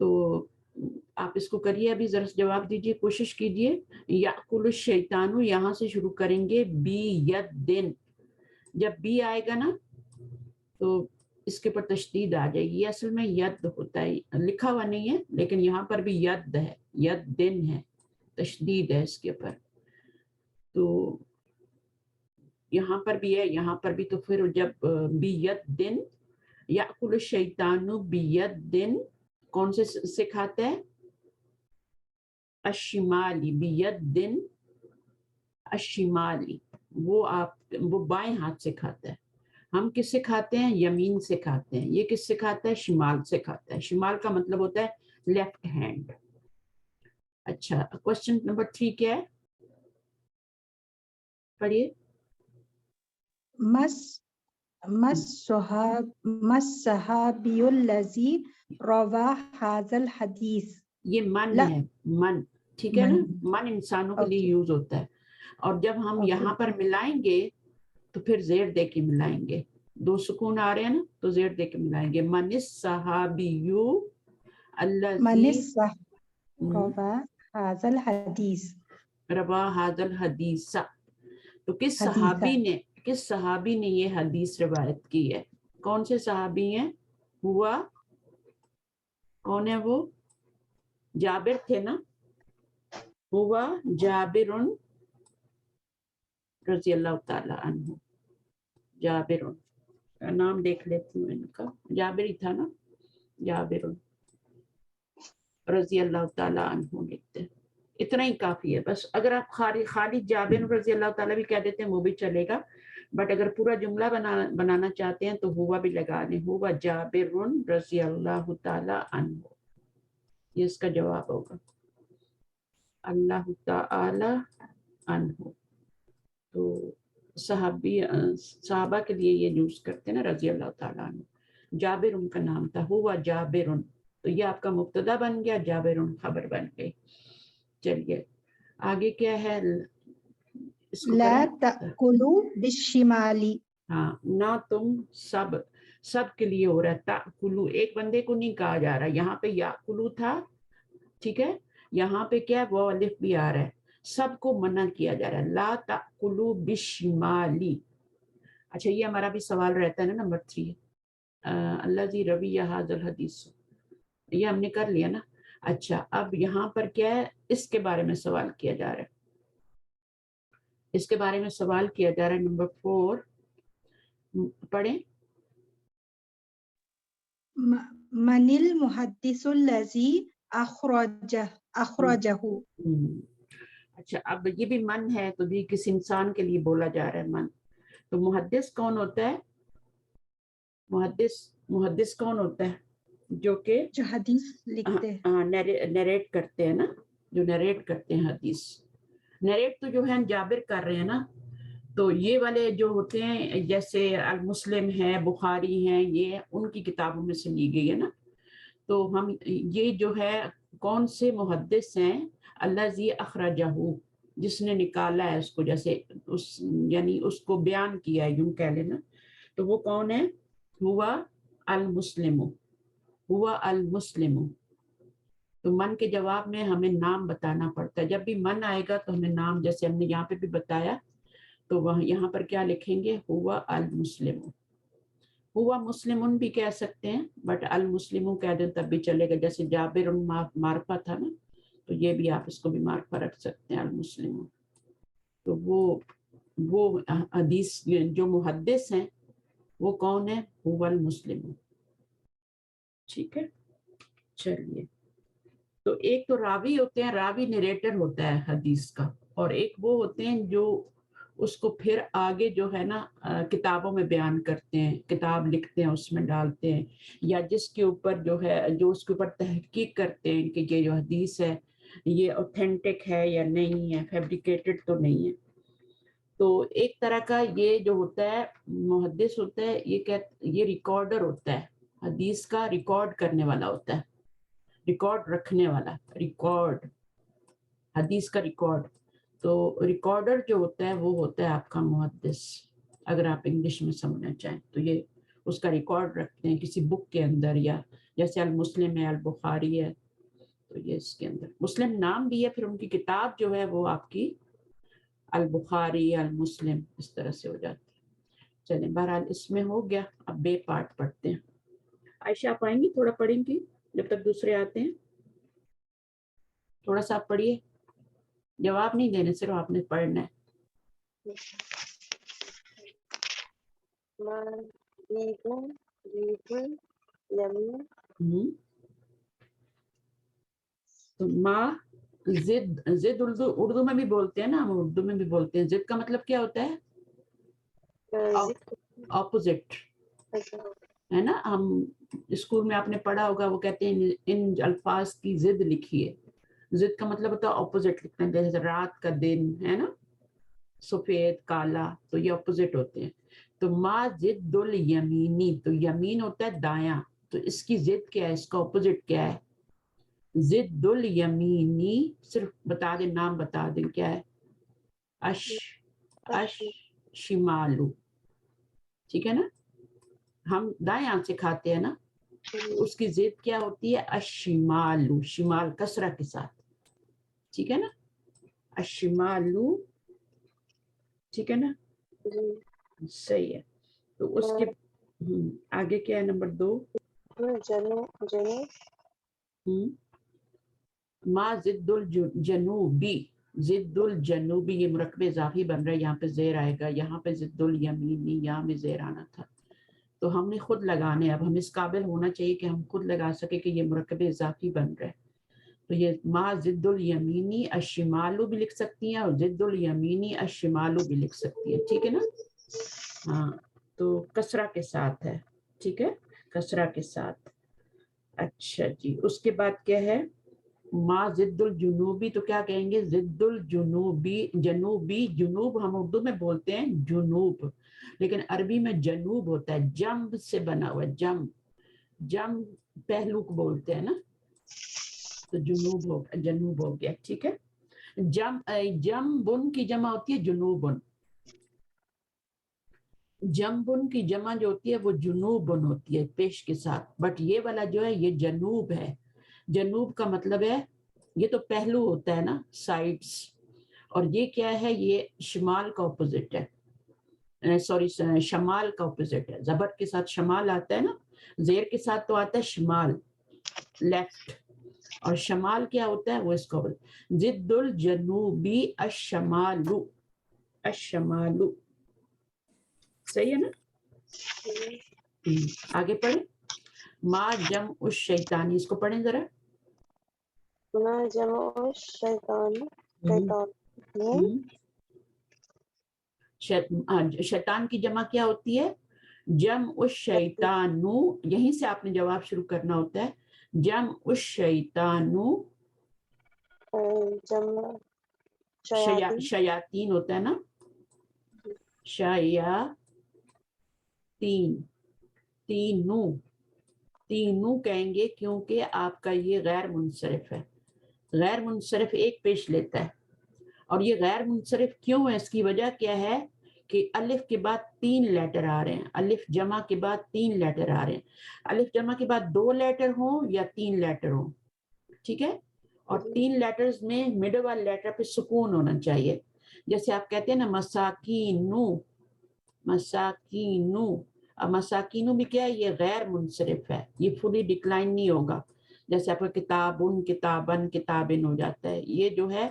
تو آپ اس کو کریے، ابھی ذرا جواب دیجیے، کوشش کیجیے. یاکل الشیطان یہاں سے شروع کریں گے، بی ید دن. جب بی آئے گا نا تو اس کے پر تشدید آ جائے گی. یہ اصل میں ید ہوتا ہے، لکھا ہوا نہیں ہے لیکن یہاں پر بھی ید ہے، ید دن ہے، تشدید ہے اس کے پر. تو یہاں پر بھی ہے، یہاں پر بھی. تو پھر جب بیت دن، یاکل الشیطان بیت دن، کون سے کھاتا ہے؟ الشمالی، بیت دن الشمالی، وہ بائیں ہاتھ سے کھاتا ہے. ہم کس سے کھاتے ہیں؟ یمین سے کھاتے ہیں. یہ کس سے کھاتا ہے؟ شمال سے کھاتا ہے. شمال کا مطلب ہوتا ہے لیفٹ ہینڈ. اچھا، کوشچن نمبر 3 کیا ہے؟ پڑھیے. ما الصحابی الذی روا ھذا الحدیث. یہ من لا ہے، من، ٹھیک ہے نا؟ من انسانوں کے لیے اوکے یوز ہوتا ہے. اور جب ہم یہاں پر ملائیں گے تو پھر زیر دے کے ملائیں گے. 2 سکون آ رہے ہیں نا تو زیر دے کے ملائیں گے. من الصحابیو من الذی روا ھذا الحدیث. روا ھذا الحدیث. تو کس حدیثہ صحابی نے یہ حدیث روایت کی ہے؟ کون سے صحابی ہیں؟ ہوا کون ہے وہ؟ جابر تھے نا؟ ہوا جابر رضی اللہ تعالی عنہ. جابر، نام دیکھ لیتی ہوں ان کا. جابر ہی تھا نا؟ جابر رضی اللہ تعالی عنہ لکھتے ہیں. اتنا ہی کافی ہے بس. اگر آپ خالی جابر رضی اللہ تعالیٰ بھی کہہ دیتے ہیں وہ بھی چلے گا، بٹ اگر پورا جملہ بنانا چاہتے ہیں تو ہوا بھی لگا دیں. ہوا جابر رضی اللہ تعالی عنہ، یہ اس کا جواب ہوگا. اللہ تعالی عنہ. تو صحابہ کے لیے یہ یوز کرتے ہیں نا، رضی اللہ تعالیٰ عنہ. جابر ان کا نام تھا. ہوا جابر، تو یہ آپ کا مبتدا بن گیا، جابر خبر بن گئی. چلیے آگے کیا ہے؟ اس کو لا کریں. تأکلوا بالشمال. ہاں، نہ تم سب کے لیے ہو رہا ہے. تأکلو، ایک بندے کو نہیں کہا جا رہا. یہاں پہ یاکلو تھا، ٹھیک ہے. یہاں پہ کیا ہے؟ وہ الف بھی آ رہا ہے. سب کو منع کیا جا رہا ہے. لا تأکلوا بالشمالی. اچھا، یہ ہمارا بھی سوال رہتا ہے نا نمبر 3، الذی روی ھذا الحدیث. یہ ہم نے کر لیا نا. اچھا، اب یہاں پر کیا ہے؟ اس کے بارے میں سوال کیا جا رہا ہے. اس کے بارے میں سوال کیا جا رہا ہے. نمبر 4 پڑھیں. من المحدث الذی اخرجہ. اچھا، اب یہ بھی من ہے تو بھی کس انسان کے لیے بولا جا رہا ہے من. تو محدث کون ہوتا ہے؟ محدث کون ہوتا ہے؟ جو کہ جو حدیث لکھتے ہیں. نیریٹ کرتے ہیں نا، جو نیریٹ کرتے ہیں حدیث. نیریٹ تو جو ہے جابر کر رہے ہیں نا. تو یہ والے جو ہوتے ہیں جیسے المسلم ہے، بخاری ہیں، یہ ان کی کتابوں میں سے لی گئی ہے نا. تو ہم یہ جو ہے کون سے محدث ہیں؟ الذی اخرجہ، جس نے نکالا ہے اس کو، جیسے یعنی اس کو بیان کیا ہے، یوں کہہ لینا. تو وہ کون ہے؟ ہوا المسلم. ہوا المسلم. تو من کے جواب میں ہمیں نام بتانا پڑتا ہے. جب بھی من آئے گا تو ہمیں نام، جیسے ہم نے یہاں پہ بھی بتایا، تو وہاں یہاں پر کیا لکھیں گے؟ ہوا المسلم. ہوا مسلمن بھی کہہ سکتے ہیں، بٹ المسلم کہہ دیں تب بھی چلے گا. جیسے جابر معرفہ تھا نا، تو یہ بھی آپ اس کو بھی معرفہ رکھ سکتے ہیں، المسلم. تو وہ حدیث جو محدث ہیں وہ کون ہے؟ ہوا المسلم. ٹھیک ہے، چلیے. تو ایک تو راوی ہوتے ہیں، راوی نریٹر ہوتا ہے حدیث کا، اور ایک وہ ہوتے ہیں جو اس کو پھر آگے جو ہے نا کتابوں میں بیان کرتے ہیں، کتاب لکھتے ہیں، اس میں ڈالتے ہیں، یا جس کے اوپر جو ہے، جو اس کے اوپر تحقیق کرتے ہیں کہ یہ جو حدیث ہے یہ اوتھینٹک ہے یا نہیں ہے، فیبریکیٹڈ تو نہیں ہے. تو ایک طرح کا یہ جو ہوتا ہے محدث ہوتا ہے، یہ ریکارڈر ہوتا ہے، حدیث کا ریکارڈ کرنے والا ہوتا ہے، ریکارڈ رکھنے والا، ریکارڈ، حدیث کا ریکارڈ. تو ریکارڈر جو ہوتا ہے وہ ہوتا ہے آپ کا محدث، اگر آپ انگلش میں سمجھنا چاہیں تو. یہ اس کا ریکارڈ رکھتے ہیں کسی بک کے اندر، یا جیسے المسلم ہے، البخاری ہے، تو یہ اس کے اندر مسلم نام بھی ہے، پھر ان کی کتاب جو ہے وہ آپ کی البخاری، المسلم اس طرح سے ہو جاتی ہے۔ چلیں بہرحال اس میں ہو گیا، اب بے پارٹ پڑھتے ہیں۔ عائشہ آپ آئیں گی، تھوڑا پڑھیں گی جب تک دوسرے آتے ہیں، تھوڑا سا آپ پڑھیے، جواب نہیں دینے، صرف آپ نے پڑھنا ہے۔ تو ماں ضد اردو میں بھی بولتے ہیں نا، ہم اردو میں بھی بولتے ہیں، ضد کا مطلب کیا ہوتا ہے؟ اپوزٹ ہے نا۔ ہم اسکول میں آپ نے پڑھا ہوگا، وہ کہتے ہیں ان الفاظ کی ضد لکھیے، ضد کا مطلب ہوتا ہے اپوزٹ لکھنا، جیسے رات کا دن ہے نا، سفید کالا، تو یہ اپوزٹ ہوتے ہیں۔ تو ما ضد الیمینی، تو یمین ہوتا ہے دایاں، تو اس کی ضد کیا ہے، اس کا اپوزٹ کیا ہے؟ ضد الیمینی، صرف بتا دیں، نام بتا دیں کیا ہے؟ اش شمالو، ٹھیک ہے نا، ہم دائیں ہاتھ سے کھاتے ہیں نا، تو اس کی ضد کیا ہوتی ہے؟ الشمالو، شمال کسرہ کے ساتھ، ٹھیک ہے نا، الشمالو، ٹھیک ہے نا، صحیح ہے۔ تو اس کے آگے کیا ہے نمبر 2؟ ما ضد الجنوبی، ضد الجنوبی، یہ مرکب اضافی بن رہا ہے، یہاں پہ زیر آئے گا، یہاں پہ ضد الیمینی، یہاں میں زیر آنا تھا، تو ہم نے خود لگانے، اب ہم اس قابل ہونا چاہیے کہ ہم خود لگا سکے کہ یہ مرکب اضافی بن رہا ہے۔ تو یہ ما ضد الیمینی الشمالو بھی لکھ سکتی ہیں، اور ضد الیمینی الشمالو بھی لکھ سکتی ہیں، ٹھیک ہے نا، ہاں، تو کسرہ کے ساتھ ہے، ٹھیک ہے، کسرہ کے ساتھ۔ اچھا جی، اس کے بعد کیا ہے؟ ما ضد الجنوبی، تو کیا کہیں گے؟ ضد الجنوبی، جنوبی، جنوب ہم اردو میں بولتے ہیں جنوب، لیکن عربی میں جنوب ہوتا ہے، جنب سے بنا ہوا، جنب پہلو کو بولتے ہیں نا، تو جنوب ہو گیا، ٹھیک ہے۔ جنبن کی جمع ہوتی ہے جنوبن، جنبن کی جمع جو ہوتی ہے وہ جنوبن ہوتی ہے پیش کے ساتھ، بٹ یہ والا جو ہے یہ جنوب ہے۔ جنوب کا مطلب ہے یہ تو پہلو ہوتا ہے نا، سائڈس، اور یہ کیا ہے؟ یہ شمال کا اپوزٹ ہے، سوری شمال کا اپوزٹ ہے، زبر کے ساتھ شمال آتا ہے نا، زیر کے ساتھ تو آتا ہے شمال، لیفٹ، اور شمال کیا ہوتا ہے وہ اس کو ضد الجنوبی الشمالو، الشمالو، صحیح ہے نا۔ آگے پڑھیں، ما جمع الشیطانی، اس کو پڑھیں ذرا۔ ما جمع الشیطان، شیطان کی جمع کیا ہوتی ہے؟ جمع الشیطانو، یہیں سے آپ نے جواب شروع کرنا ہوتا ہے، جمع الشیطانو، جمع شیاطین ہوتا ہے نا، شیاطین، تینوں کہیں گے کیونکہ آپ کا یہ غیر منصرف ہے، غیر منصرف ایک پیش لیتا ہے، اور یہ غیر منصرف کیوں ہے؟ اس کی وجہ کیا ہے کہ الف کے بعد 3 لیٹر آ رہے ہیں، الف جمع کے بعد 3 لیٹر آ رہے ہیں، الف جمع کے بعد 2 لیٹر ہوں یا 3 لیٹر ہوں، ٹھیک ہے، اور 3 لیٹرز میں مڈل والے لیٹر پہ سکون ہونا چاہیے، جیسے آپ کہتے ہیں نا مساکینو، مساکینو، اب مساکینو بھی کیا ہے؟ یہ غیر منصرف ہے، یہ فلی ڈکلائن نہیں ہوگا، جیسے آپ کا کتابن، کتابن، کتابن ہو جاتا ہے، یہ جو ہے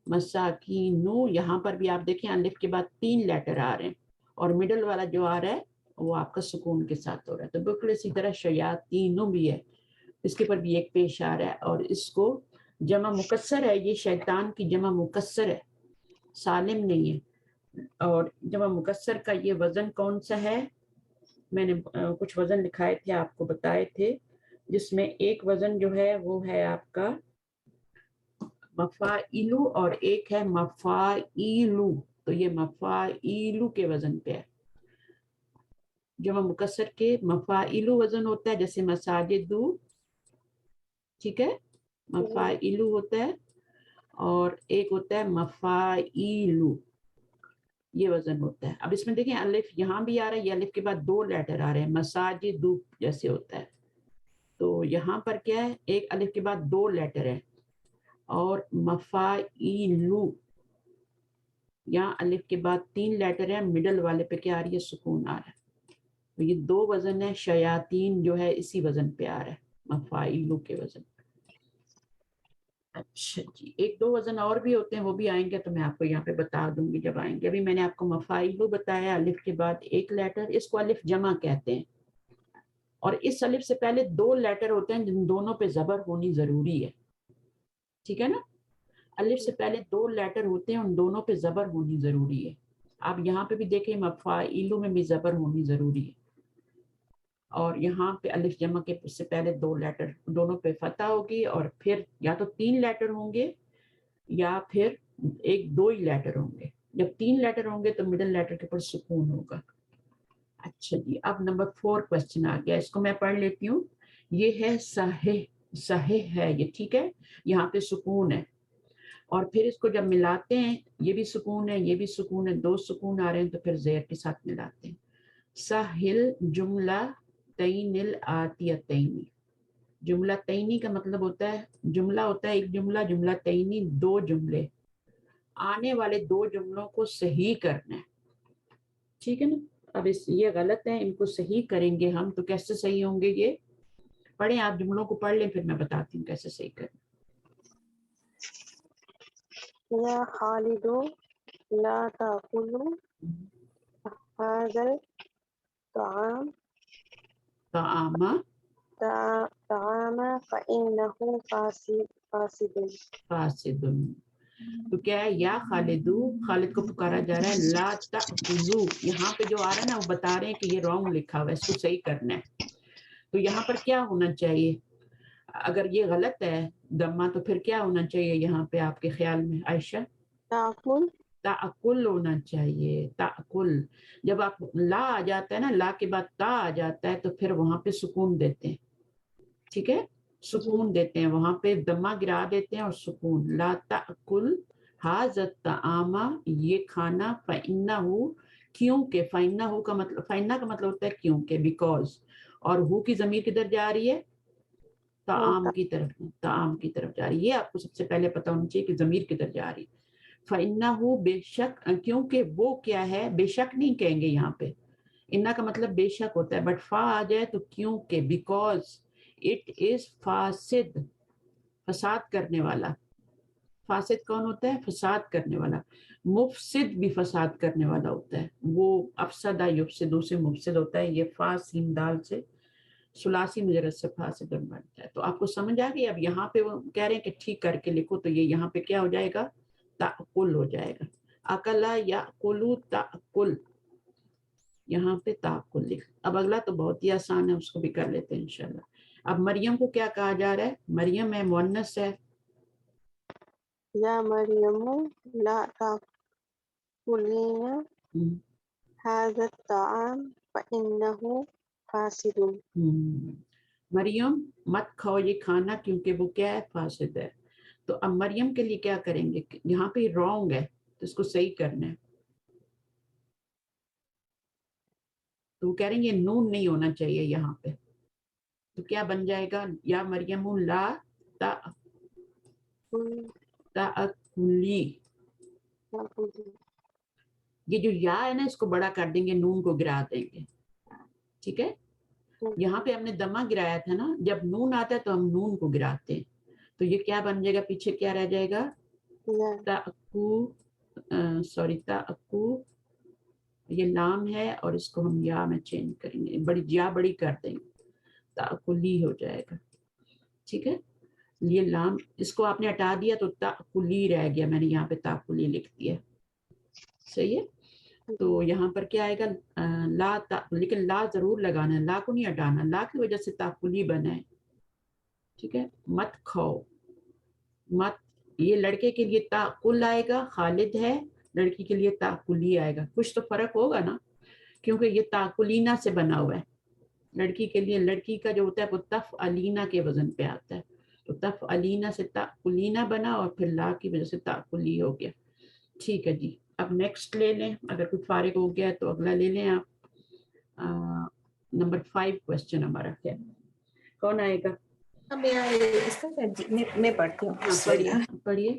مساکینو، یہاں پر بھی آپ دیکھیں الف کے بعد 3 لیٹر آ رہے ہیں، اور مڈل والا جو آ رہا ہے وہ آپ کا سکون کے ساتھ ہو رہا ہے، تو بالکل اسی طرح شیاطینو بھی ہے، اس کے پر بھی ایک پیش آ رہا ہے، اور اس کو جمع مکسر ہے، یہ شیطان کی جمع مکسر ہے، سالم نہیں ہے، اور جمع مکسر کا یہ وزن کون سا ہے؟ میں نے کچھ وزن لکھائے تھے، آپ کو بتائے تھے، جس میں ایک وزن جو ہے وہ ہے آپ کا مفاعلو، اور ایک ہے مفاعیلو، تو یہ مفاعیلو کے وزن پہ ہے، جمع مکسر کے مفاعیلو وزن ہوتا ہے، جیسے مساجدو، ٹھیک ہے، مفاعیلو ہوتا ہے، اور ایک ہوتا ہے مفاعیلو، یہ وزن ہوتا ہے. اب اس میں دیکھیں الف یہاں بھی آ رہا ہے, یہ الف کے بعد 2 لیٹر آ رہے ہیں, مساجد جیسے ہوتا ہے. تو یہاں پر کیا ہے, ایک الف کے بعد 2 لیٹر ہے, اور مفاعیلو یہاں الف کے بعد 3 لیٹر ہے, مڈل والے پہ کیا آ رہی ہے, سکون آ رہا ہے. تو یہ 2 وزن ہے. شیاطین جو ہے اسی وزن پہ آ رہا ہے, مفاعیلو کے وزن پہ. اچھا جی, 1-2 وزن اور بھی ہوتے ہیں, وہ بھی آئیں گے تو میں آپ کو یہاں پہ بتا دوں گی جب آئیں گے. ابھی میں نے آپ کو مفاعیلو بتایا, الف کے بعد 1 لیٹر, اس کو الف جمع کہتے ہیں. اور اس الف سے پہلے 2 لیٹر ہوتے ہیں جن دونوں پہ زبر ہونی ضروری ہے. ٹھیک ہے نا, الف سے پہلے 2 لیٹر ہوتے ہیں, ان دونوں پہ زبر ہونی ضروری ہے. آپ یہاں پہ بھی دیکھیں مفاعیلو میں بھی زبر ہونی ضروری ہے. اور یہاں پہ الف جمع کے سے پہلے 2 لیٹر, دونوں پہ فتح ہوگی, اور پھر یا تو 3 لیٹر ہوں گے یا پھر 1-2 ہی لیٹر ہوں گے. جب 3 لیٹر ہوں گے تو مڈل لیٹر کے اوپر سکون ہوگا. اچھا جی, اب نمبر 4 کوشچن آ گیا, اس کو میں پڑھ لیتی ہوں. یہ ہے صحیح, صحیح ہے یہ, ٹھیک ہے, یہاں پہ سکون ہے. اور پھر اس کو جب ملاتے ہیں, یہ بھی سکون ہے, یہ بھی سکون ہے, 2 سکون آ رہے ہیں, تو پھر زیر کے ساتھ ملاتے ہیں. ساحل جملہ تین الآتیتین. جملہ تینی کا مطلب ہوتا ہے, جملہ ہوتا ہے ایک جملہ, جملہ تینی 2 جملے. آنے والے 2 جملوں کو صحیح کرنا ہے. ٹھیک ہے نا. اب یہ غلط ہے, ان کو صحیح کریں گے ہم, تو کیسے صحیح ہوں گے یہ پڑھیں آپ, جملوں کو پڑھ لیں, پھر میں بتاتی ہوں کیسے صحیح کریں. یا خالد لا تأکل هذا الطعام طعام فإنه فاسد. فاسد. تو کیا ہے, یا خالدو, خالد کو پکارا جا رہا ہے, لا تأکلو, یہاں پہ جو آ رہا ہے نا وہ بتا رہے ہیں کہ یہ رانگ لکھا ہوا ہے, اس کو صحیح کرنا ہے. تو یہاں پر کیا ہونا چاہیے, اگر یہ غلط ہے دمہ, تو پھر کیا ہونا چاہیے یہاں پہ آپ کے خیال میں عائشہ؟ تأکل تأکل ہونا چاہیے, تأکل. جب آپ لا آ جاتا ہے نا, لا کے بعد تا آ جاتا ہے, تو پھر وہاں پہ سکون دیتے ہیں. ٹھیک ہے, سکون دیتے ہیں, وہاں پہ دمہ گرا دیتے ہیں اور سکون. لا تأکل ھذا الطعام, یہ کھانا, فإنہ, کیونکہ, فإنہ کا مطلب, فإنہ کا مطلب ہوتا ہے کیونکہ, بیکاز. اور ہو کی ضمیر کدھر جا رہی ہے, طعام کی طرف, طعام کی طرف جا رہی ہے. یہ آپ کو سب سے پہلے پتہ ہونا چاہیے کہ ضمیر کدھر جا رہی ہے. فإنہ, بے شک, کیونکہ وہ کیا ہے, بے شک نہیں کہیں گے یہاں پہ, انا کا مطلب بے شک ہوتا ہے, بٹ فا آ جائے تو کیونکہ, بیکاز اٹ از فاسد, فساد کرنے والا. فاسد کون ہوتا ہے, فساد کرنے والا. مفسد بھی فساد کرنے والا ہوتا ہے, وہ افسدہ یفسدو سے مفسد ہوتا ہے. یہ فا سین دال سے ثلاثی مجرد سے فاسد بنتا ہے. تو آپ کو سمجھ آ گئی. اب یہاں پہ وہ کہہ رہے ہیں کہ ٹھیک کر کے لکھو, تو یہ یہاں پہ کیا ہو جائے گا, تأکل ہو جائے گا. اکلا یأکلو تأکل, یہاں پہ تأکل لکھ. اب اگلا تو بہت ہی آسان ہے, اس کو بھی کر لیتے ہیں انشاءاللہ. اب مریم کو کیا کہا جا رہا ہے, مریم ہے, مؤنث ہے. یا مریم لا تأکلین هذا الطعام فإنه فاسد. مریم مت کھاؤ یہ کھانا, کیونکہ وہ کیا ہے, فاسد ہے. تو اب مریم کے لیے کیا کریں گے, یہاں پہ رانگ ہے, تو اس کو صحیح کرنا ہے. تو وہ کہہ رہیں گے نون نہیں ہونا چاہیے یہاں پہ, تو کیا بن جائے گا, یا مریم لا تأکلی. یہ جو یا ہے نا, اس کو بڑا کر دیں گے, نون کو گرا دیں گے. ٹھیک ہے, یہاں پہ ہم نے دمہ گرایا تھا نا, جب نون آتا ہے تو ہم نون کو گراتے ہیں. تو یہ کیا بن جائے گا, پیچھے کیا رہ جائے گا, تأکو, یہ لام ہے اور اس کو ہم یا میں چینج کریں گے, بڑی یا بڑی کر دیں گے, تأکلی ہو جائے گا. ٹھیک ہے, یہ لام, اس کو آپ نے ہٹا دیا تو تأکلی رہ گیا, میں نے یہاں پہ تأکلی لکھ دیا. صحیح ہے. تو یہاں پر کیا آئے گا, لا, لیکن لا ضرور لگانا ہے, لا کو نہیں ہٹانا, لا کی وجہ سے تأکلی بنا ہے. ٹھیک ہے, مت کھاؤ, مت, یہ لڑکے کے لیے تأکل آئے گا, خالد ہے, لڑکی کے لیے تأکلی آئے گا. کچھ تو فرق ہوگا نا, کیونکہ یہ تأکلینا سے بنا ہوا ہے. لڑکی کے لیے, لڑکی کا جو ہوتا ہے وہ تفعلینا کے وزن پہ آتا ہے, تو تفعلینا سے تأکلینا بنا, اور پھر لا کی وجہ سے تأکلی ہو گیا. ٹھیک ہے جی. اب نیکسٹ لے لیں, اگر کوئی فارغ ہو گیا تو اگلا لے لیں آپ. نمبر 5 کوشچن ہمارا کیا کون آئے گا؟ میں پڑھتی ہوں. پڑھیے پڑھیے.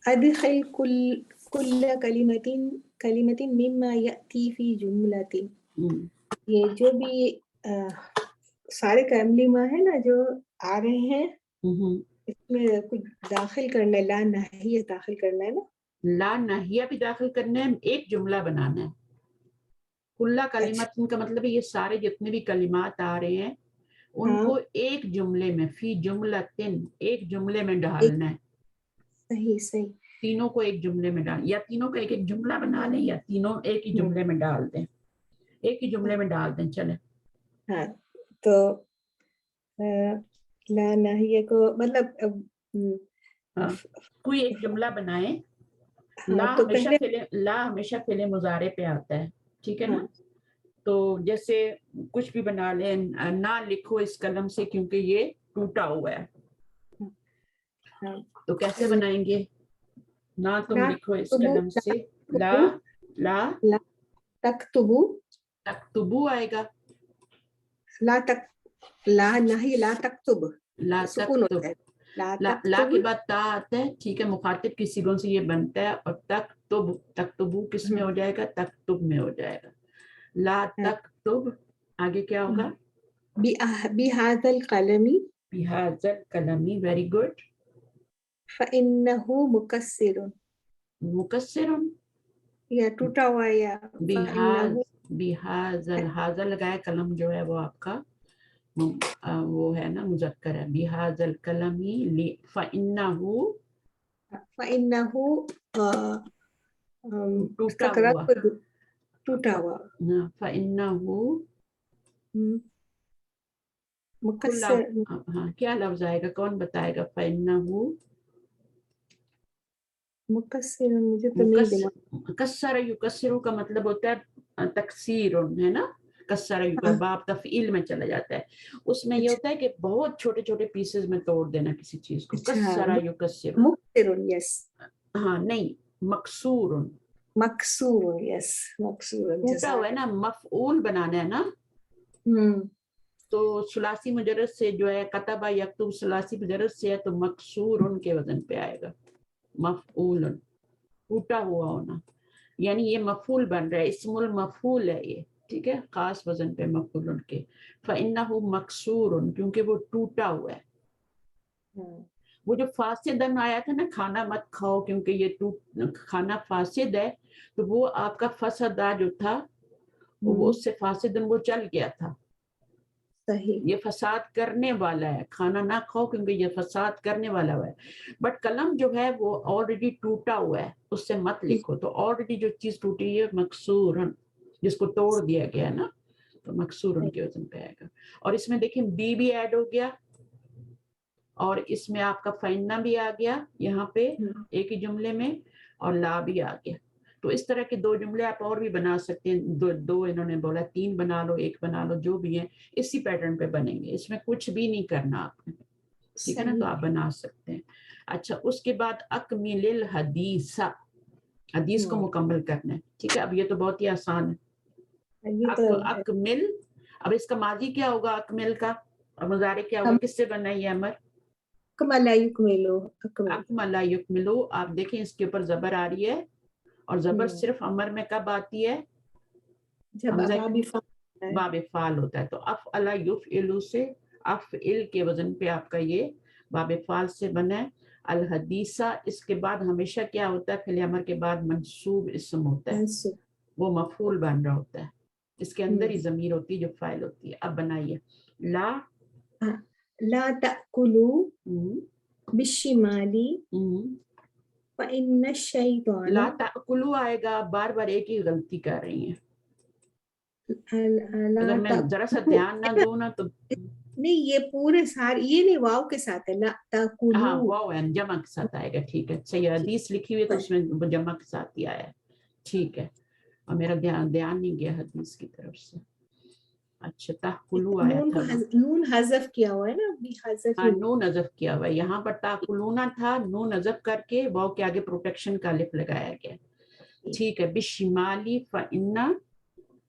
ادخل کل کلمۃ مما یأتی فی جملۃ. یہ جو بھی سارے کلمہ ہے نا جو آ رہے ہیں اس میں کچھ داخل کرنا ہے, لا ناہیہ داخل کرنا ہے نا. لا ناہیہ بھی داخل کرنا ہے, ایک جملہ بنانا ہے. کلّا کلمات کا مطلب ہے یہ سارے جتنے بھی کلمات آ رہے ہیں ان کو ایک جملے میں, فی جملتن, ایک جملے میں ڈالنا ہے. صحیح تینوں کو ایک جملے میں ڈال, یا تینوں کا ایک جملہ بنا لیں یا تینوں ایک ہی جملے میں ڈال دیں, ایک ہی جملے میں ڈال دیں. چلیں ہاں تو لا ناہیہ کو مطلب کوئی ایک جملہ بنائیں. تو پہلے لا ہمیشہ فعل مضارع پہ آتا ہے, ٹھیک ہے نا. تو جیسے کچھ بھی بنا لیں, نہ لکھو اس قلم سے کیونکہ یہ ٹوٹا ہوا ہے, تو کیسے بنائیں گے؟ نہ تم لکھو اس قلم سے, لا تکتبو, تکتبو آئے گا. لا نہیں, لا تکتب, لا سکون تکتب, ہوتا ہے. لا کے بعد تا آتا ہے, ٹھیک ہے, مخاطب کی صیغوں سے یہ بنتا ہے. اور تکتب, تکتبو کس میں ہو جائے گا؟ تکتب میں ہو جائے گا. لا تکتب, آگے کیا ہوگا؟ بہذا القلم, بہذا القلم, ویری گڈ. فإنہ مکسر, مکسر, یا ٹوٹا ہوا, یا بہذا لگایا, قلم جو ہے وہ آپ کا وہ ہے نا مذکر ہے. بہذا القلم فإنہ ٹوٹا ہوا, فإنہ مکسر. ہاں کیا لفظ آئے گا, کون بتائے گا؟ فإنہ مکسر, مجھے تو نہیں دماغ. کسر یکسر کا مطلب ہوتا ہے تکسیر, ہے نا. کسر یکسر باب تفعیل میں چلا جاتا ہے. اس میں یہ ہوتا ہے کہ بہت چھوٹے چھوٹے پیسز میں توڑ دینا کسی چیز کو. کسر یکسر, مکسر, یس. ہاں نہیں, مکسور, مکسور, یس, مکسور. ٹوٹا ہوا ہے نا, مفعول بنانا ہے نا. تو ثلاثی مجرد سے جو ہے, کتبہ یکتب ثلاثی مجرد سے ہے, تو مکسور کے وزن پہ آئے گا. مفعول, ٹوٹا ہوا ہونا, یعنی یہ مفعول بن رہا ہے, اسم المفعول ہے یہ, ٹھیک ہے, خاص وزن پہ مفعول کے. فإنہ مکسور, کیونکہ وہ ٹوٹا ہوا ہے. وہ جو فاسدن آیا تھا نا, کھانا مت کھاؤ کیونکہ یہ کھانا فاسد ہے, تو وہ آپ کا فسدا جو تھا وہ اس سے فاسدن وہ چل گیا تھا. صحیح, یہ فساد کرنے والا ہے, کھانا نہ کھاؤ کیونکہ یہ فساد کرنے والا ہے. بٹ قلم جو ہے وہ آلریڈی ٹوٹا ہوا ہے, اس سے مت لکھو. تو آلریڈی جو چیز ٹوٹی ہے مکسورن, جس کو توڑ دیا گیا نا, تو مکسورن کے وزن پہ آئے گا. اور اس میں دیکھیں بی بھی ایڈ ہو گیا, اور اس میں آپ کا فإنہ بھی آ گیا یہاں پہ ایک ہی جملے میں, اور لا بھی آ گیا. تو اس طرح کے دو جملے آپ اور بھی بنا سکتے ہیں. دو انہوں نے بولا, 3 بنا لو, 1 بنا لو, جو بھی ہیں اسی پیٹرن پہ بنیں گے. اس میں کچھ بھی نہیں کرنا آپ نے, ٹھیک ہے نا, تو آپ بنا سکتے ہیں. اچھا, اس کے بعد اکمل الحدیث, حدیث کو مکمل کرنا ہے, ٹھیک ہے. اب یہ تو بہت ہی آسان ہے. اکمل, اب اس کا ماضی کیا ہوگا اکمل کا, اور مضارع کیا ہوگا, کس سے بنا ہے یہ امر؟ اکمل یکملو, اکمل یکملو. آپ دیکھیں اس کے اوپر زبر آ رہی ہے, اور زبر صرف امر میں کب آتی ہے؟ جب باب فعل ہوتا ہے. تو افعل یفعل سے افعل کے وزن پہ آپ کا یہ باب فعل سے بنا ہے. الحدیثہ, اس کے بعد ہمیشہ کیا ہوتا ہے؟ فعل امر کے بعد منصوب اسم ہوتا ہے, وہ مفعول بن رہا ہوتا ہے. اس کے اندر ہی ضمیر ہوتی ہے جو فاعل ہوتی ہے. اب بنائیے, لا تأکلوا بالشمال فإن الشیطان. لا تأکلوا آئے گا, بار بار ایک ہی غلطی کر رہی ہیں. اگر میں ذرا سا دھیان نہ دوں نا تو نہیں, یہ پورے سارے, یہ نہیں, واو کے ساتھ ہے. لا تأکلوا, ہاں واو ہے, جمع کے ساتھ آئے گا, ٹھیک ہے. صحیح, حدیث لکھی ہوئی ہے تو اس میں جمع کے ساتھ ہی آیا ہے, ٹھیک ہے. اور میرا دھیان نہیں گیا حدیث کی طرف سے. اچھا تاکلو آیا نون تھا وہ. نون حذف کیا ہوا ہے نا, ابھی حذف ہاں نون حذف کیا ہوا ہے, یہاں پر تاکلونا تھا, نون حذف کر کے واو کے آگے پروٹیکشن کا الف لگایا گیا. ٹھیک ہے. بشمالی فإن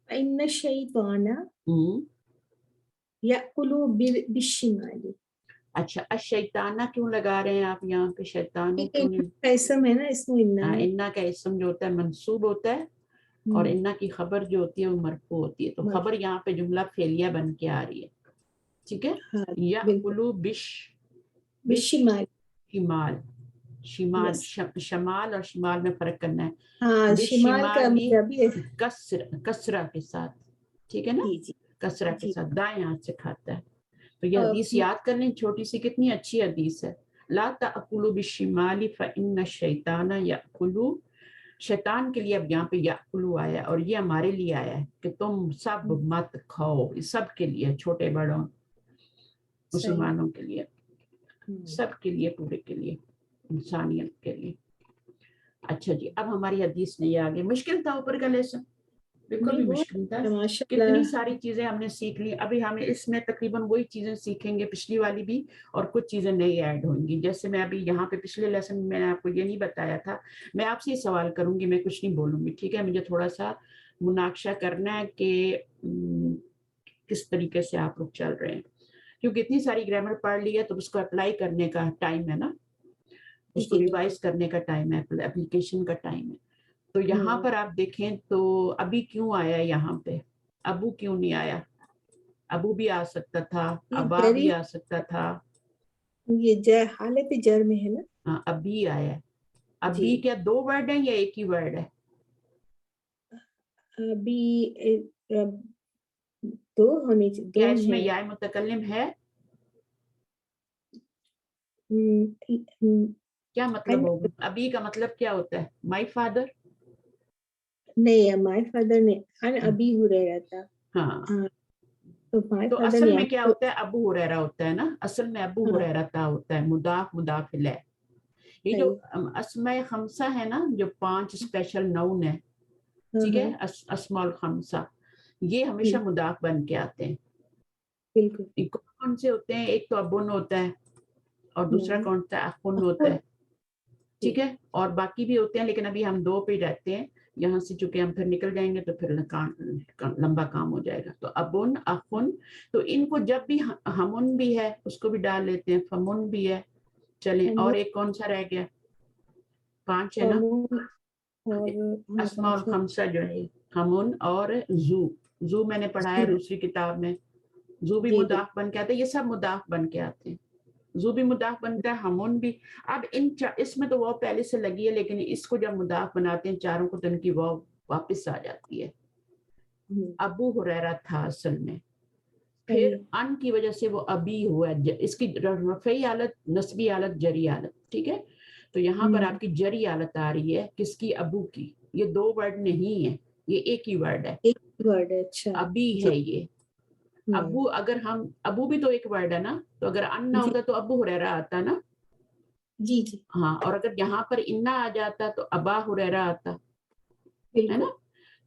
ان الشیطان یأکل بالشمال. اچھا الشیطانہ کیوں لگا رہے ہیں آپ یہاں پہ, شیطان کیوں نہیں؟ اسم ہے نا, اسم انا ہے. انا کا اسم جو ہوتا ہے منصوب ہوتا ہے, اور انا کی خبر جو ہوتی ہے وہ مرفوع ہوتی ہے, تو خبر یہاں پہ جملہ فعلیہ بن کے آ رہی ہے. ٹھیک ہے. یأکلوا بالشمال. شمال, شمال شمال اور شمال میں فرق کرنا ہے. ہاں شمال کا مطلب کسرہ کے ساتھ. ٹھیک ہے نا, کسرہ کے ساتھ دائیں ہاتھ سے کھاتا ہے. تو یہ حدیث یاد کر لیں, چھوٹی سی کتنی اچھی حدیث ہے. لا تأکلوا بالشمال فإن الشیطان یأکل. شیطان کے لیے اب یہاں پہ یأکلوا آیا, اور یہ ہمارے لیے آیا ہے کہ تم سب مت کھاؤ. سب کے لیے, چھوٹے بڑوں, مسلمانوں کے لیے, سب کے لیے, پورے کے لیے, انسانیت کے لیے. اچھا جی, اب ہماری حدیث نہیں آگے. مشکل تھا اوپر کا لیسن, بالکل بھی مشکل تھا. کتنی ساری چیزیں ہم نے سیکھ لی. ابھی ہم اس میں تقریباً وہی چیزیں سیکھیں گے, پچھلی والی بھی, اور کچھ چیزیں نئی ایڈ ہوں گی. جیسے میں ابھی یہاں پہ پچھلے لیسن میں نے آپ کو یہ نہیں بتایا تھا, میں آپ سے یہ سوال کروں گی, میں کچھ نہیں بولوں گی. ٹھیک ہے, مجھے تھوڑا سا مناقشہ کرنا ہے کہ کس طریقے سے آپ لوگ چل رہے ہیں, کیونکہ اتنی ساری گرامر پڑھ لی ہے تو اس کو اپلائی کرنے کا ٹائم ہے نا, اس کو ریوائز کرنے کا ٹائم ہے, اپلیکیشن کا ٹائم ہے. تو یہاں پر آپ دیکھیں تو ابھی کیوں آیا یہاں پہ, ابو کیوں نہیں آیا؟ ابو بھی آ سکتا تھا, ابا بھی آ سکتا تھا. یہ حالت جر میں ہے نا. ہاں ابھی آیا ہے. ابھی کیا دو ورڈ ہیں یا ایک ہی ورڈ ہے؟ ابھی دو ہونے چاہیے. کیا اس میں یا متکلم ہے؟ کیا مطلب ہوگا ابھی کا مطلب کیا ہوتا ہے؟ مائی فادر نہیں, مائی فادر نے ابھی ہریرہ تھا. ہاں تو اصل میں کیا ہوتا ہے؟ ابو ہریرہ ہوتا ہے نا, اصل میں ابو ہریرہ تھا ہوتا ہے, مضاف مضاف الیہ. یہ جو اسماء خمسہ ہے نا, جو 5 اسپیشل ناؤن ہے, ٹھیک ہے, اسماء الخمسہ, یہ ہمیشہ مضاف بن کے آتے ہیں. بالکل. کون سے ہوتے ہیں؟ ایک تو ابن ہوتا ہے, اور دوسرا کون سا اخن ہوتا ہے. ٹھیک ہے, اور باقی بھی ہوتے ہیں, لیکن ابھی ہم 2 پہ رہتے ہیں. یہاں سے چونکہ ہم پھر نکل جائیں گے تو پھر لمبا کام ہو جائے گا. تو ابن اخن, تو ان کو جب بھی ہمن بھی ہے اس کو بھی ڈال لیتے ہیں, فمن بھی ہے. چلیں, اور ایک کون سا رہ گیا؟ 5 ہے نا, اسماء الخمسہ جو ہے, ہمن اور زو میں نے پڑھا ہے دوسری کتاب میں. زو بھی مضاف بن کے آتے ہیں, یہ سب مضاف بن کے آتے ہیں. زو بھی مضاف بنتا ہے, ہمون بھی. اب اس میں تو واو پہلے سے لگی ہے, لیکن اس کو جب مضاف بناتے ہیں چاروں کو تو ان کی واو واپس آ جاتی ہے. ابو ہریرہ تھا اصل میں, پھر ان کی وجہ سے وہ ابھی ہوا, اس کی رفعی حالت, نصبی حالت, جری حالت. ٹھیک ہے, تو یہاں پر آپ کی جری حالت آ رہی ہے کس کی؟ ابو کی. یہ 2 ورڈ نہیں ہے, یہ ایک ہی ورڈ ہے, ایک ورڈ ہے. اچھا, ابھی ہے یہ. ابو, اگر ہم ابو بھی تو ایک ورڈ ہے نا, تو اگر ان نہ ہوتا تو ابو ہریرہ آتا نا. جی جی ہاں, اور اگر یہاں پر انا آ جاتا تو ابا ہریرہ آتا ہے نا.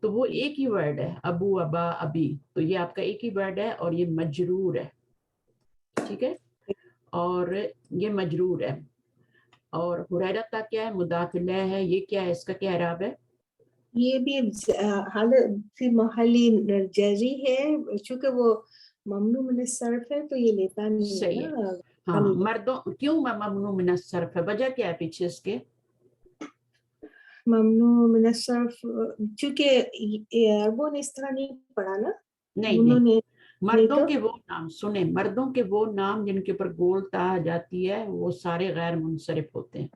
تو وہ ایک ہی ورڈ ہے, ابو, ابا, ابی. تو یہ آپ کا ایک ہی ورڈ ہے, اور یہ مجرور ہے. ٹھیک ہے, اور یہ مجرور ہے. اور ہریرہ کا کیا ہے؟ مضاف الیہ ہے. یہ کیا ہے, اس کا کیا اعراب ہے؟ یہ بھی حالت فی محلی جری ہے, چونکہ وہ ممنوع من الصرف ہے تو یہ لیتا نہیں ہے نا. ہاں, مردوں کیوں ممنوع من الصرف ہے؟ وجہ کیا ہے پیچھے اس کے؟ ممنوع من الصرف چونکہ عربوں نے اس طرح نہیں پڑھا نا. نہیں, مردوں کے وہ نام سنیں, مردوں کے وہ نام جن کے اوپر گول تا آ جاتی ہے وہ سارے غیر منصرف ہوتے ہیں.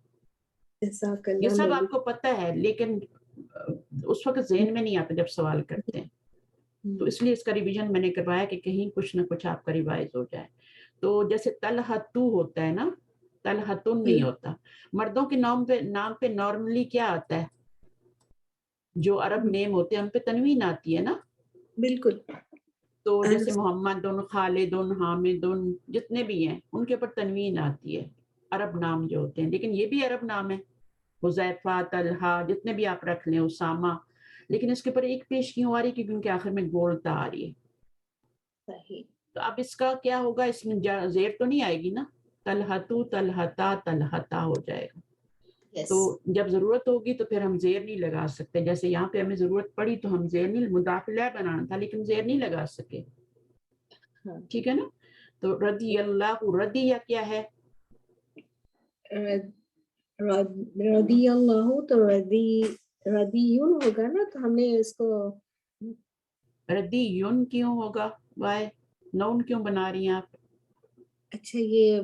یہ سب آپ کو پتہ ہے, لیکن اس وقت ذہن میں نہیں آتا جب سوال کرتے ہیں. تو اس لیے اس کا ریویژن میں نے کروایا کہ کہیں کچھ نہ کچھ آپ کا ریوائز ہو جائے. تو جیسے طلحتو ہوتا ہے نا, طلحتن نہیں ہوتا. مردوں کے نام پہ نارملی کیا آتا ہے؟ جو عرب نیم ہوتے ہیں ان پہ تنوین آتی ہے نا. بالکل. تو جیسے محمد, خالد, حامد, جتنے بھی ہیں ان کے اوپر تنوین آتی ہے, عرب نام جو ہوتے ہیں. لیکن یہ بھی عرب نام ہے, حذیفہ, طلحہ, جتنے بھی آپ رکھ لیں, اسامہ. لیکن اس کے اوپر ایک پیش کیوں آ رہی ہے؟ کیونکہ آخر میں گول تا آ رہی ہے. صحیح. تو اب اس کا کیا ہوگا, اس میں زیر تو نہیں آئے گی نا, تلحتو تلحتا تلحتا ہو جائے گا. Yes. تو جب ضرورت ہوگی تو پھر ہم زیر نہیں لگا سکتے, جیسے یہاں پہ ہمیں ضرورت پڑی تو ہم زیر نہیں, مداخلہ بنانا تھا لیکن زیر نہیں لگا سکے. ہاں. ٹھیک ہے نا. تو رضی اللہ, رضی یا کیا ہے, رضی اللہ, تو رضیون ہوگا نا, تو ہم نے اس کو ردی یون کیوں ہوگا, وائے نون کیوں بنا رہی ہیں آپ؟ اچھا یہ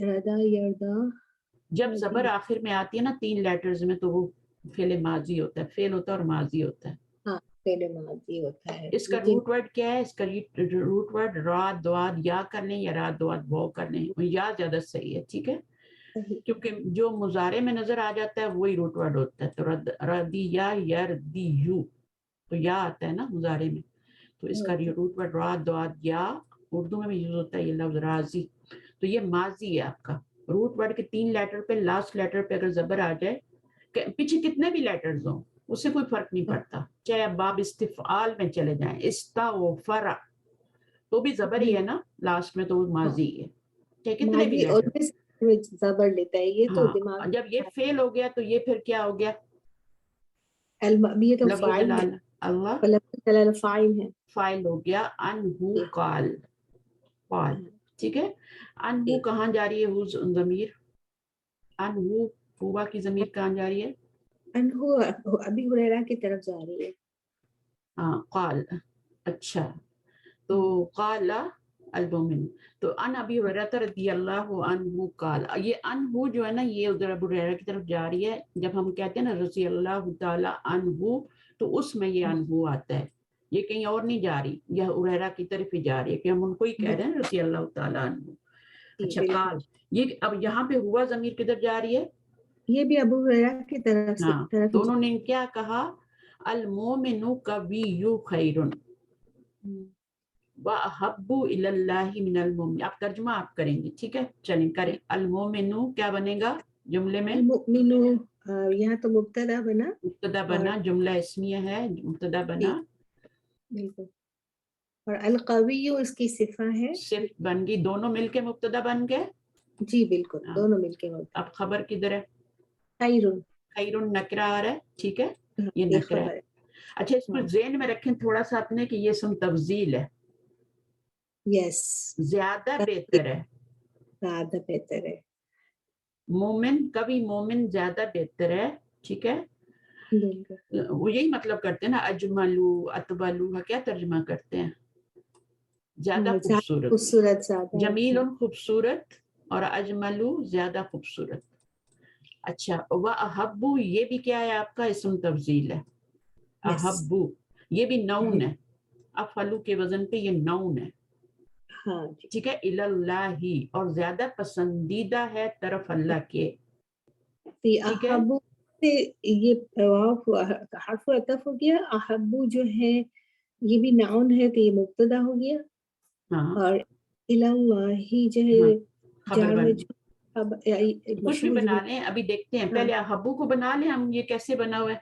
ردا یردا, جب زبر آخر میں آتی ہے نا 3 لیٹرز میں تو وہ فعل ماضی ہوتا ہے, فعل ہوتا ہے اور ماضی ہوتا ہے. ہاں فعل ماضی ہوتا ہے. اس کا روٹ ورڈ کیا ہے, اس کا روٹ ورڈ را دواد یا کر لیں یا را دواد وہ کر لیں, یا زیادہ صحیح ہے. ٹھیک ہے, کیونکہ جو مضارع میں نظر آ جاتا ہے وہی روٹ ورڈ ہوتا ہے. تو ردی یا یردی یو, تو یا آتا ہے نا مضارع میں, تو اس کا روٹ ورڈ را دواد یا, اردو میں بھی یوز ہوتا ہے یہ لفظ راضی. تو یہ ماضی ہے آپ کا. روٹ ورڈ کے 3 لیٹر پہ لاسٹ لیٹر پہ اگر زبر آ جائے, پیچھے کتنے بھی لیٹرز ہوں اس سے کوئی فرق نہیں پڑتا, چاہے آپ باب استفعال میں چلے جائیں, استغفر تو بھی زبر ہی ہے نا لاسٹ میں, تو وہ ماضی ہے, چاہے کتنے بھی لیٹر. زبر لیتا ہے یہ تو دماغ. ہاں, جب یہ فیل ہو گیا تو یہ پھر کیا ہو گیا, یہ تو لفظ فاعل ہے, اللہ فاعل ہے, فائل ہو گیا. انہو قال, قال. ٹھیک ہے, انہو کہاں جا رہی ہے, ہو ضمیر, انہو ہوا کی ضمیر کہاں جا رہی ہے, انہو ابی ہریرہ کی طرف جا رہی ہے. ہاں قال. اچھا, تو قال المؤمن, تو ان ابی ہریرہ رضی اللہ عنہ قال, یہ انہو جو ہے نا یہ ادھر ابو ہریرہ کی طرف جا رہی ہے. جب ہم کہتے ہیں نا رضی اللہ تعالی عنہ, تو اس میں یہ انہو آتا ہے, یہ کہیں اور نہیں جا رہی, یہ ہریرہ کی طرف ہی جا رہی ہے, کہ ہم ان کو ہی کہہ رہے ہیں رضی اللہ تعالی عنہ. اچھا قال, یہ اب یہاں پہ ہوا ضمیر کدھر جا رہی ہے, یہ بھی ابو ہریرہ کی طرف سے. ہاں, تو انہوں نے کیا کہا, المؤمن قوی خیر وَأَحَبُّ إِلَى اللَّهِ مِنَ الْمُؤْمِنِينَ. آپ ترجمہ آپ کریں گے, ٹھیک ہے, چلیں کریں. المؤمن کیا بنے گا جملے میں, المؤمن, یہاں تو مبتدا بنا, مبتدا بنا, جملہ اسمیہ ہے, مبتدا بنا, بالکل, اور القوی اس کی صفہ ہے, صرف بن گئی, دونوں مل کے مبتدا بن گئے. جی بالکل, دونوں مل کے مبتدا. اب خبر کدھر ہے, خیر, خیر نکرہ آ رہا ہے. ٹھیک ہے, یہ نکرہ ہے. اچھا, اس کو ذہن میں رکھیں تھوڑا سا اپنے, کہ یہ اسم تفضیل ہے, یس, زیادہ بہتر ہے, زیادہ بہتر ہے. مومن کبھی مومن زیادہ بہتر ہے. ٹھیک ہے, وہ یہی مطلب کرتے ہیں نا, اجملو اطولو, کیا ترجمہ کرتے ہیں, زیادہ خوبصورت, خوبصورت, زیادہ جمیل خوبصورت, اور اجملو زیادہ خوبصورت. اچھا, وَأَحَبُّ یہ بھی کیا ہے آپ کا اسم تفضیل ہے, احبو یہ بھی نون ہے, افعلو کے وزن پہ یہ نون ہے. ٹھیک ہے, الاللہ, اور زیادہ پسندیدہ ہے طرف اللہ کے. ٹھیک ہے, یہ حرف عطف ہو گیا. احبو جو ہے یہ بھی ناؤن ہے, تو یہ مبتدا ہو گیا. اور الاللہ جو ہے خبر کچھ بھی بنا لیں, ابھی دیکھتے ہیں, پہلے احبو کو بنا لیں ہم, یہ کیسے بنا ہوا ہے.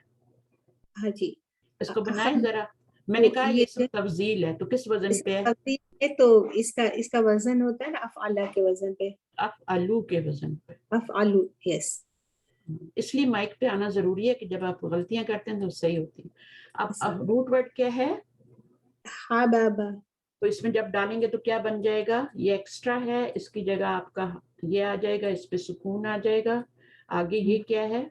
ہاں جی, اس کو بنائیں ذرا. میں نے کہا یہ اسم تفضیل ہے, تو کس وزن پہ ہے, تو اس کا وزن ہوتا ہے نا افعلہ کے وزن پہ, افعلو کے وزن پہ, افعلو. یس, اس لیے مائک پہ آنا ضروری ہے, کہ جب آپ غلطیاں کرتے ہیں تو صحیح ہوتی ہیں. اب روٹ ورڈ کیا ہے, حبابا, تو اس میں جب ڈالیں گے تو کیا بن جائے گا, یہ ایکسٹرا ہے, اس کی جگہ آپ کا یہ آ جائے گا, اس پہ سکون آ جائے گا. آگے یہ کیا ہے,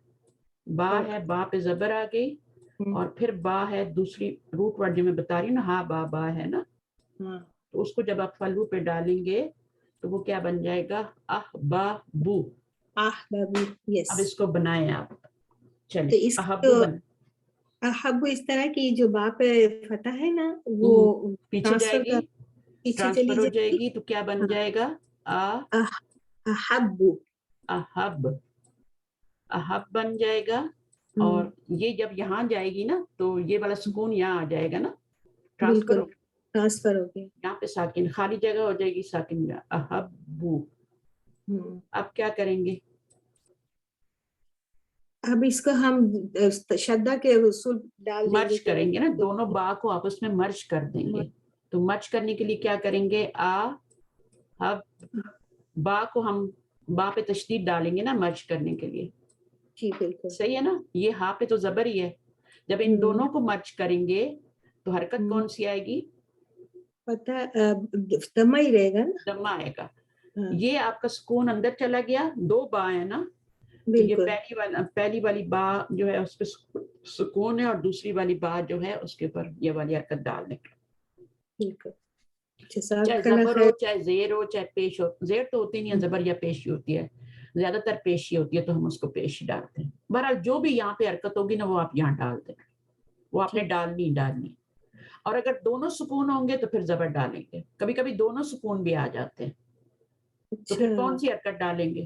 با ہے, با پہ زبر آ گئی, اور پھر با ہے دوسری روٹ ورڈ جو میں بتا رہی ہوں نا, ہا با با ہے نا, تو اس کو جب آپ فلو پہ ڈالیں گے تو وہ کیا بن جائے گا, احبابو. یس. اب اس کو بنائیں آپ, چلیں احبو بن. احبو اس طرح کی جو با پہ فتح ہے نا, وہ پیچھے جائے گی, پیچھے ٹرانسفر چلی ہو جائے گی, تو کیا بن جائے گا, احبو, احب, احب بن جائے گا. اور یہ جب یہاں جائے گی نا, تو یہ والا سکون یہاں آ جائے گا نا, بالکل ٹرانسفر ہو گیا, یہاں پہ ساکن, خالی جگہ ہو جائے گی ساکن, احبو. اب کیا کریں گے, اب اس کو ہم شدہ کے اصول ڈال دیں گے, مرج کریں گے نا, دونوں با کو آپس میں مرج کر دیں گے, تو تو مرج کرنے کے لیے کیا کریں گے؟ اب با کو ہم با پہ تشدید ڈالیں گے نا مرج کرنے کے لیے. جی بالکل صحیح ہے نا. یہ ہا پہ تو زبر ہی ہے. جب ان دونوں کو مرج کریں گے تو حرکت کون سی آئے گی؟ پتہ دمہ ہی رہے گا نا. دمہ آئے گا. یہ آپ کا سکون اندر چلا گیا. 2 با ہے نا. تو یہ پہلی والی با جو ہے اس پہ سکون ہے اور دوسری والی با جو ہے اس کے اوپر یہ والی حرکت ڈال دیں. چاہے زبر ہو چاہے زیر ہو چاہے پیش ہو. زیر تو ہوتی نہیں ہے, زبر یا پیشی ہوتی ہے. زیادہ تر پیشی ہوتی ہے تو ہم اس کو پیشی ڈالتے ہیں. بہرحال جو بھی یہاں پہ حرکت ہوگی نا وہ آپ یہاں ڈال دیں. وہ آپ نے ڈالنی. اور اگر دونوں سکون ہوں گے تو پھر زبر ڈالیں گے. کبھی کبھی دونوں سکون بھی آ جاتے ہیں تو پھر کون سی حرکت ڈالیں گے؟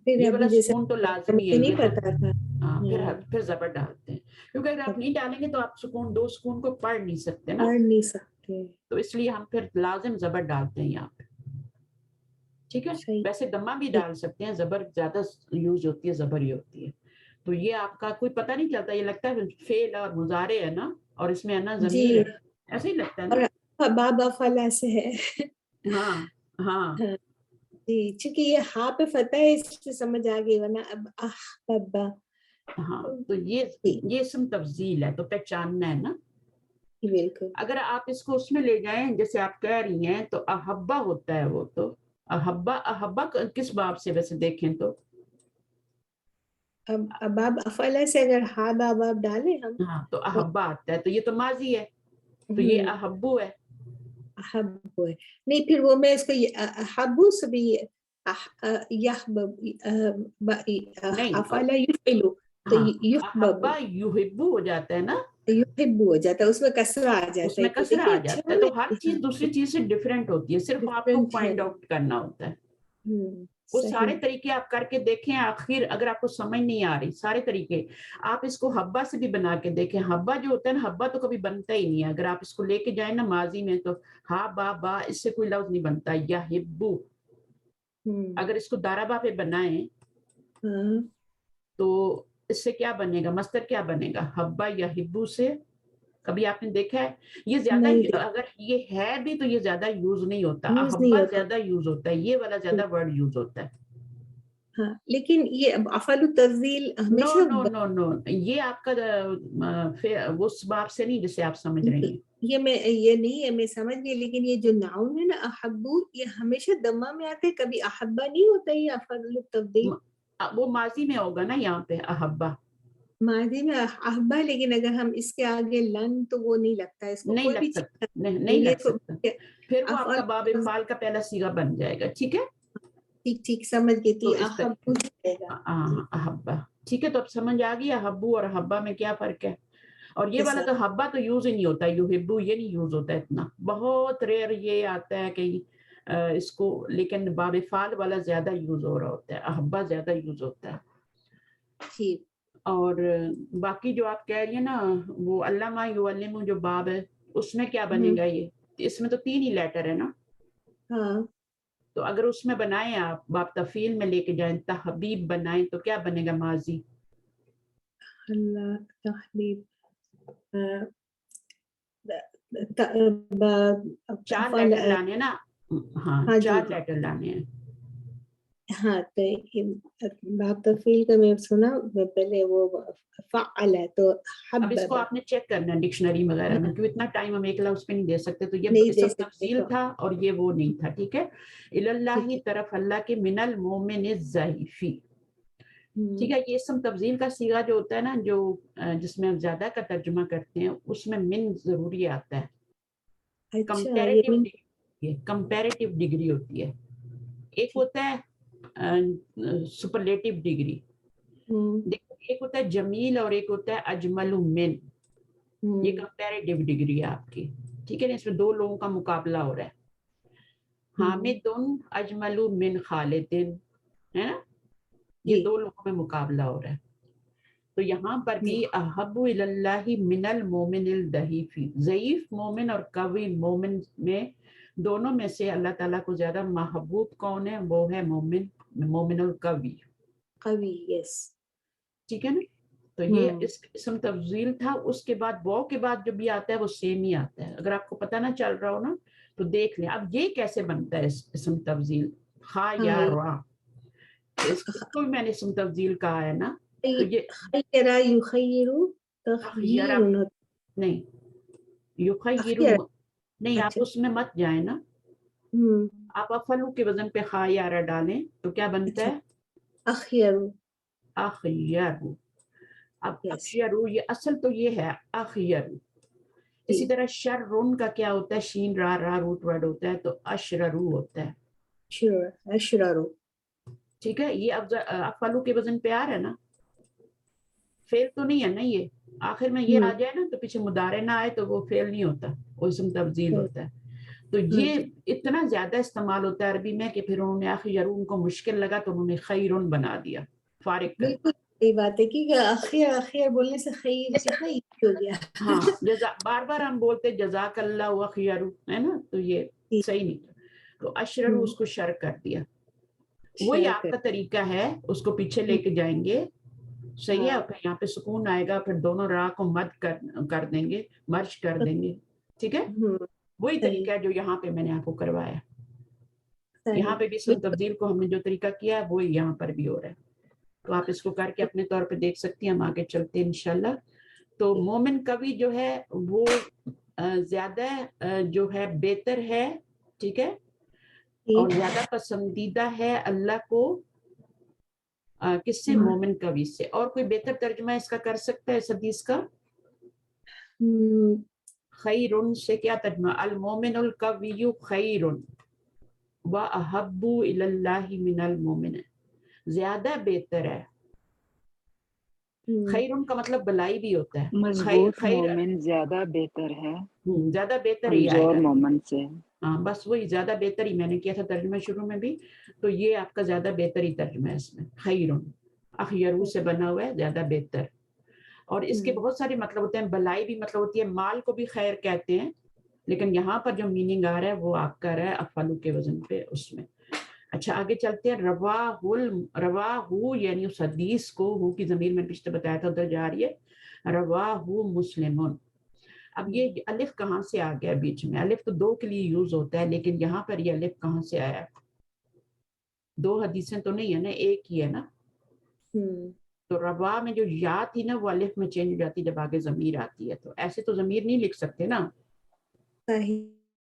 یہ والا سکون تو لازمی ہے. نہیں پتا تھا. پھر زبر ڈالتے ہیں کیونکہ اگر آپ نہیں ڈالیں گے تو آپ سکون 2 سکون کو پڑھ نہیں سکتے نا. پڑھ نہیں سکتے. تو اس لیے ہم پھر لازم زبر ڈالتے ہیں یہاں پہ. ٹھیک ہے. ویسے دمہ بھی ڈال سکتے ہیں. زبر زیادہ یوز ہوتی ہے, زبر ہی ہوتی ہے. تو یہ آپ کا کوئی پتہ نہیں چلتا. یہ لگتا ہے فعل اور مضارع ہے نا, اور اس میں ہے نا ضمیر ہے. ایسے ہی لگتا ہے نا. باب افعل سے ہے. ہاں جی چونکہ یہ ہاں پہ فتح ہے اس سے سمجھ آ گئی, ورنہ اب احببا. ہاں تو یہ اسم تفضیل ہے تو پہچاننا ہے نا. بالکل. اگر آپ اس کو اس میں لے جائیں جیسے آپ کہہ رہی ہیں تو احبا ہوتا ہے. وہ تو احبا کس باب سے ویسے دیکھیں تو اب باب افعل سے اگر ہا باب ڈالیں ہم تو احبا آتا ہے. تو یہ تو ماضی ہے تو یہ احبو ہے. احبو ہے نہیں, پھر وہ میں اس کو احبو سے بھی یحبب افعل یفعلو تو احبا یحبو ہو جاتا ہے نا. یحبو ہو جاتا ہے, اس میں کسرہ آ جاتا ہے. اس میں کسرہ آ جاتا ہے. تو ہر چیز دوسری چیز سے ڈیفرنٹ ہوتی ہے. صرف آپ کو فائنڈ آؤٹ کرنا ہوتا ہے. وہ سارے طریقے آپ کر کے دیکھیں. آخر اگر آپ کو سمجھ نہیں آ رہی سارے طریقے آپ اس کو حبا سے بھی بنا کے دیکھیں. حبا جو ہوتا ہے نا, حبا تو کبھی بنتا ہی نہیں ہے. اگر آپ اس کو لے کے جائیں نا ماضی میں تو ہا با اس سے کوئی لفظ نہیں بنتا. یا ہبو اگر اس کو دارابا پہ بنائیں تو اس سے کیا بنے گا؟ مصدر کیا بنے گا؟ حبا یا ہبو سے. کبھی آپ نے دیکھا ہے؟ یہ زیادہ اگر یہ ہے بھی تو یہ زیادہ یوز نہیں ہوتا. احبا زیادہ یوز ہوتا ہے. یہ والا زیادہ ورڈ یوز ہوتا ہے. ہاں لیکن یہ افعل التفضیل ہمیشہ نو یہ آپ کا اس باب سے نہیں جسے آپ سمجھ رہی ہیں. یہ نہیں ہے, میں سمجھ گئی. لیکن یہ جو ناؤن ہے نا احبو, یہ ہمیشہ دمہ میں آتے, کبھی احبا نہیں ہوتا. یہ افعل التفضیل وہ ماضی میں ہوگا نا. یہاں پہ احبا ماضی میں احبا, لیکن اگر ہم اس کے آگے لن تو وہ نہیں لگتا ہے. اس کو نہیں لگ سکتا. نہیں لگ سکتا. پھر وہ آپ کا باب فعل کا پہلا صیغہ بن جائے گا. ٹھیک ہے. ٹھیک سمجھ گئی تھی. احبا ٹھیک ہے. تو اب سمجھ آ گئی احبو اور احبا میں کیا فرق ہے. اور یہ والا تو حبا تو یوز ہی نہیں ہوتا. یحبو یہ نہیں یوز ہوتا اتنا. بہت ریئر یہ آتا ہے کہ اس کو, لیکن باب فعل والا زیادہ یوز ہو رہا ہوتا ہے. احبا زیادہ یوز ہوتا ہے. اور باقی جو آپ کہہ رہی ہیں نا وہ علامہ یعلم جو باب ہے اس میں کیا بنے گا؟ یہ اس میں تو 3 ہی لیٹر ہے نا. تو اگر اس میں بنائیں آپ باب تفعیل میں لے کے جائیں, تحبیب بنائیں تو کیا بنے گا؟ ماضی. تحبیب 4 لیٹر لانے نا. 4 لیٹر لانے ہیں. ہاں تو باب تفعیل کا میں سنا پہلے وہ فعل ہے تو اب اس کو آپ نے چیک کرنا ہے ڈکشنری وغیرہ میں, کیونکہ اتنا ٹائم ہم ایک لفظ پہ نہیں دے سکتے. تو یہ اسم تفضیل تھا اور یہ وہ نہیں تھا. ٹھیک ہے. اللہ طرف اللہ کے من المومن الضعیفی. ٹھیک ہے. یہ اسم تفضیل کا صیغہ جو ہوتا ہے نا, جو جس میں زیادہ کا ترجمہ کرتے ہیں, اس میں من ضروری آتا ہے. کمپیریٹیو ڈگری ہوتی ہے. ایک ہوتا ہے سپرلیٹو ڈگری, ایک ہوتا ہے جمیل اور ایک ہوتا ہے اجمل من. یہ کمپیریٹیو ڈگری ہے آپ کی. ٹھیک ہے. اس میں 2 لوگوں کا مقابلہ ہو رہا ہے. حامد اجمل من خالد ہے نا. یہ 2 لوگوں میں مقابلہ ہو رہا ہے. تو یہاں پر بھی احب اللہ من المومن الضعیف, ضعیف مومن اور قوی مومن میں دونوں میں سے اللہ تعالیٰ کو زیادہ محبوب کون ہے؟ وہ ہے مومن القوی. قوی. یس. ٹھیک ہے نا. تو یہ اسم تفضیل تھا. اس کے بعد واو کے بعد جو بھی آتا ہے وہ سیم ہی آتا ہے. اگر آپ کو پتہ نہ چل رہا ہو نا تو دیکھ لیں. اب یہ کیسے بنتا ہے اسم تفضیل؟ خا یا را, اس کو بھی میں نے اسم تفضیل کہا ہے نا. تو یہ خیرہ یخیرو تخییر نہیں, یخیر نہیں, آپ اس میں مت جائیں نا. آپ افعلو کے وزن پہ خا یا را ڈالیں تو کیا بنتا ہے؟ اخیرو. اخیرو. اب اخیرو یہ اصل تو یہ ہے اخیرو. اسی طرح شررن کا کیا ہوتا ہے؟ شین را را روٹ ورڈ ہوتا ہے تو اشررو ہوتا ہے. اشررو. ٹھیک ہے, یہ اب افعلو کے وزن پہ آ رہا ہے نا, فعل تو نہیں ہے نا. یہ آخر میں یہ آ جائے نا تو پیچھے مضارع نہ آئے تو وہ فعل نہیں ہوتا, وہ اسم تفضیل ہوتا ہے. تو یہ اتنا زیادہ استعمال ہوتا ہے عربی میں کہ پھر انہوں نے اخیرون کو مشکل لگا تو انہوں نے خیرون بنا دیا, فارغ کر. بالکل صحیح بات ہے کہ اخیر بولنے سے خیر کتنا ایزی ہو گیا. ہاں, بار بار ہم بولتے جزاک اللہ اخیر ہے نا, تو یہ صحیح نہیں تھا. تو اشررو اس کو شر کر دیا. وہی آپ کا طریقہ ہے, اس کو پیچھے لے کے جائیں گے. صحیح ہے, یہاں پہ سکون آئے گا, پھر دونوں راہ کو مد کر دیں گے, مرج کر دیں گے. ٹھیک ہے, وہی طریقہ ہے جو یہاں پہ میں نے آپ کو کروایا. یہاں پہ بھی اسم تبدیل کو ہم نے جو طریقہ کیا ہے وہی یہاں پر بھی ہو رہا ہے. تو آپ اس کو کر کے اپنے طور پہ دیکھ سکتی ہیں. ہم آگے چلتے ہیں انشاءاللہ. تو مومن قوی جو ہے وہ زیادہ جو ہے بہتر ہے, ٹھیک ہے, اور زیادہ پسندیدہ ہے اللہ کو. کس سے؟ مومن قوی سے. اور کوئی بہتر ترجمہ اس کا کر سکتا ہے اس حدیث کا؟ خیرن سے کیا ترجمہ؟ المومن القوی خیرن واحب الی اللہ من المومن, زیادہ بہتر ہے. خیرن کا مطلب بلائی بھی ہوتا ہے. مضبوط مومن زیادہ بہتر ہے زیادہ بہتر ہی آئے کمزور گا مومن سے. ہاں بس وہی زیادہ بہتر ہی میں نے کیا تھا ترجمہ شروع میں بھی, تو یہ آپ کا زیادہ بہتر ہی ترجمہ ہے اس میں. خیرن اخیرو سے بنا ہوا ہے, زیادہ بہتر. اور اس کے بہت سارے مطلب ہوتے ہیں. بلائی بھی مطلب ہوتی ہے, مال کو بھی خیر کہتے ہیں, لیکن یہاں پر جو میننگ آ رہا ہے وہ آپ کا رہا ہے افعلو کے وزن پہ اس میں. اچھا آگے چلتے ہیں. رواہ یعنی اس حدیث کو, ہو کی ضمیر میں پچھتے بتایا تھا ادھر جا رہی ہے. رواہ مسلمون. اب یہ الف کہاں سے آ گیا بیچ میں؟ الف تو دو کے لیے یوز ہوتا ہے, لیکن یہاں پر یہ الف کہاں سے آیا؟ دو حدیثیں تو نہیں ہے نا, ایک ہی ہے نا. تو روا میں جو یا تھی نا وہ الف میں چینج ہو جاتی جب آگے ضمیر آتی ہے. تو ایسے تو ضمیر نہیں لکھ سکتے نا,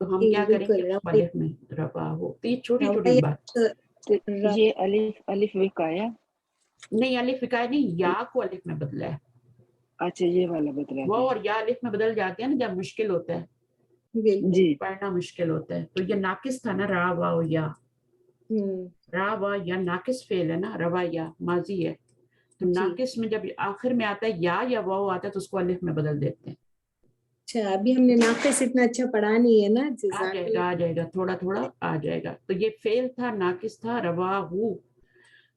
تو ہم کیا کریں گے اس الف میں روا ہو. تو یہ چھوٹی چھوٹی بات. یہ الف وقایا نہیں, الف وقایا نہیں, یا کو الف میں بدلا ہے. اچھا یہ والا بدلا وہ اور یا الف میں بدل جاتے ہیں نا جب مشکل ہوتا ہے, جی پڑھنا مشکل ہوتا ہے. تو یہ ناقص تھا نا, را وا یا. را وا یا ناقص فعل ہے نا, روا یا ماضی ہے. تو ناقص میں جب آخر میں آتا ہے یا واو آتا ہے تو اس کو الف میں بدل دیتے ہیں. اچھا ابھی ہم نے ناقص اتنا اچھا پڑھا نہیں ہے نا. آ جائے گا تھوڑا تھوڑا آ جائے گا. تو یہ فعل تھا, ناقص تھا. رواہو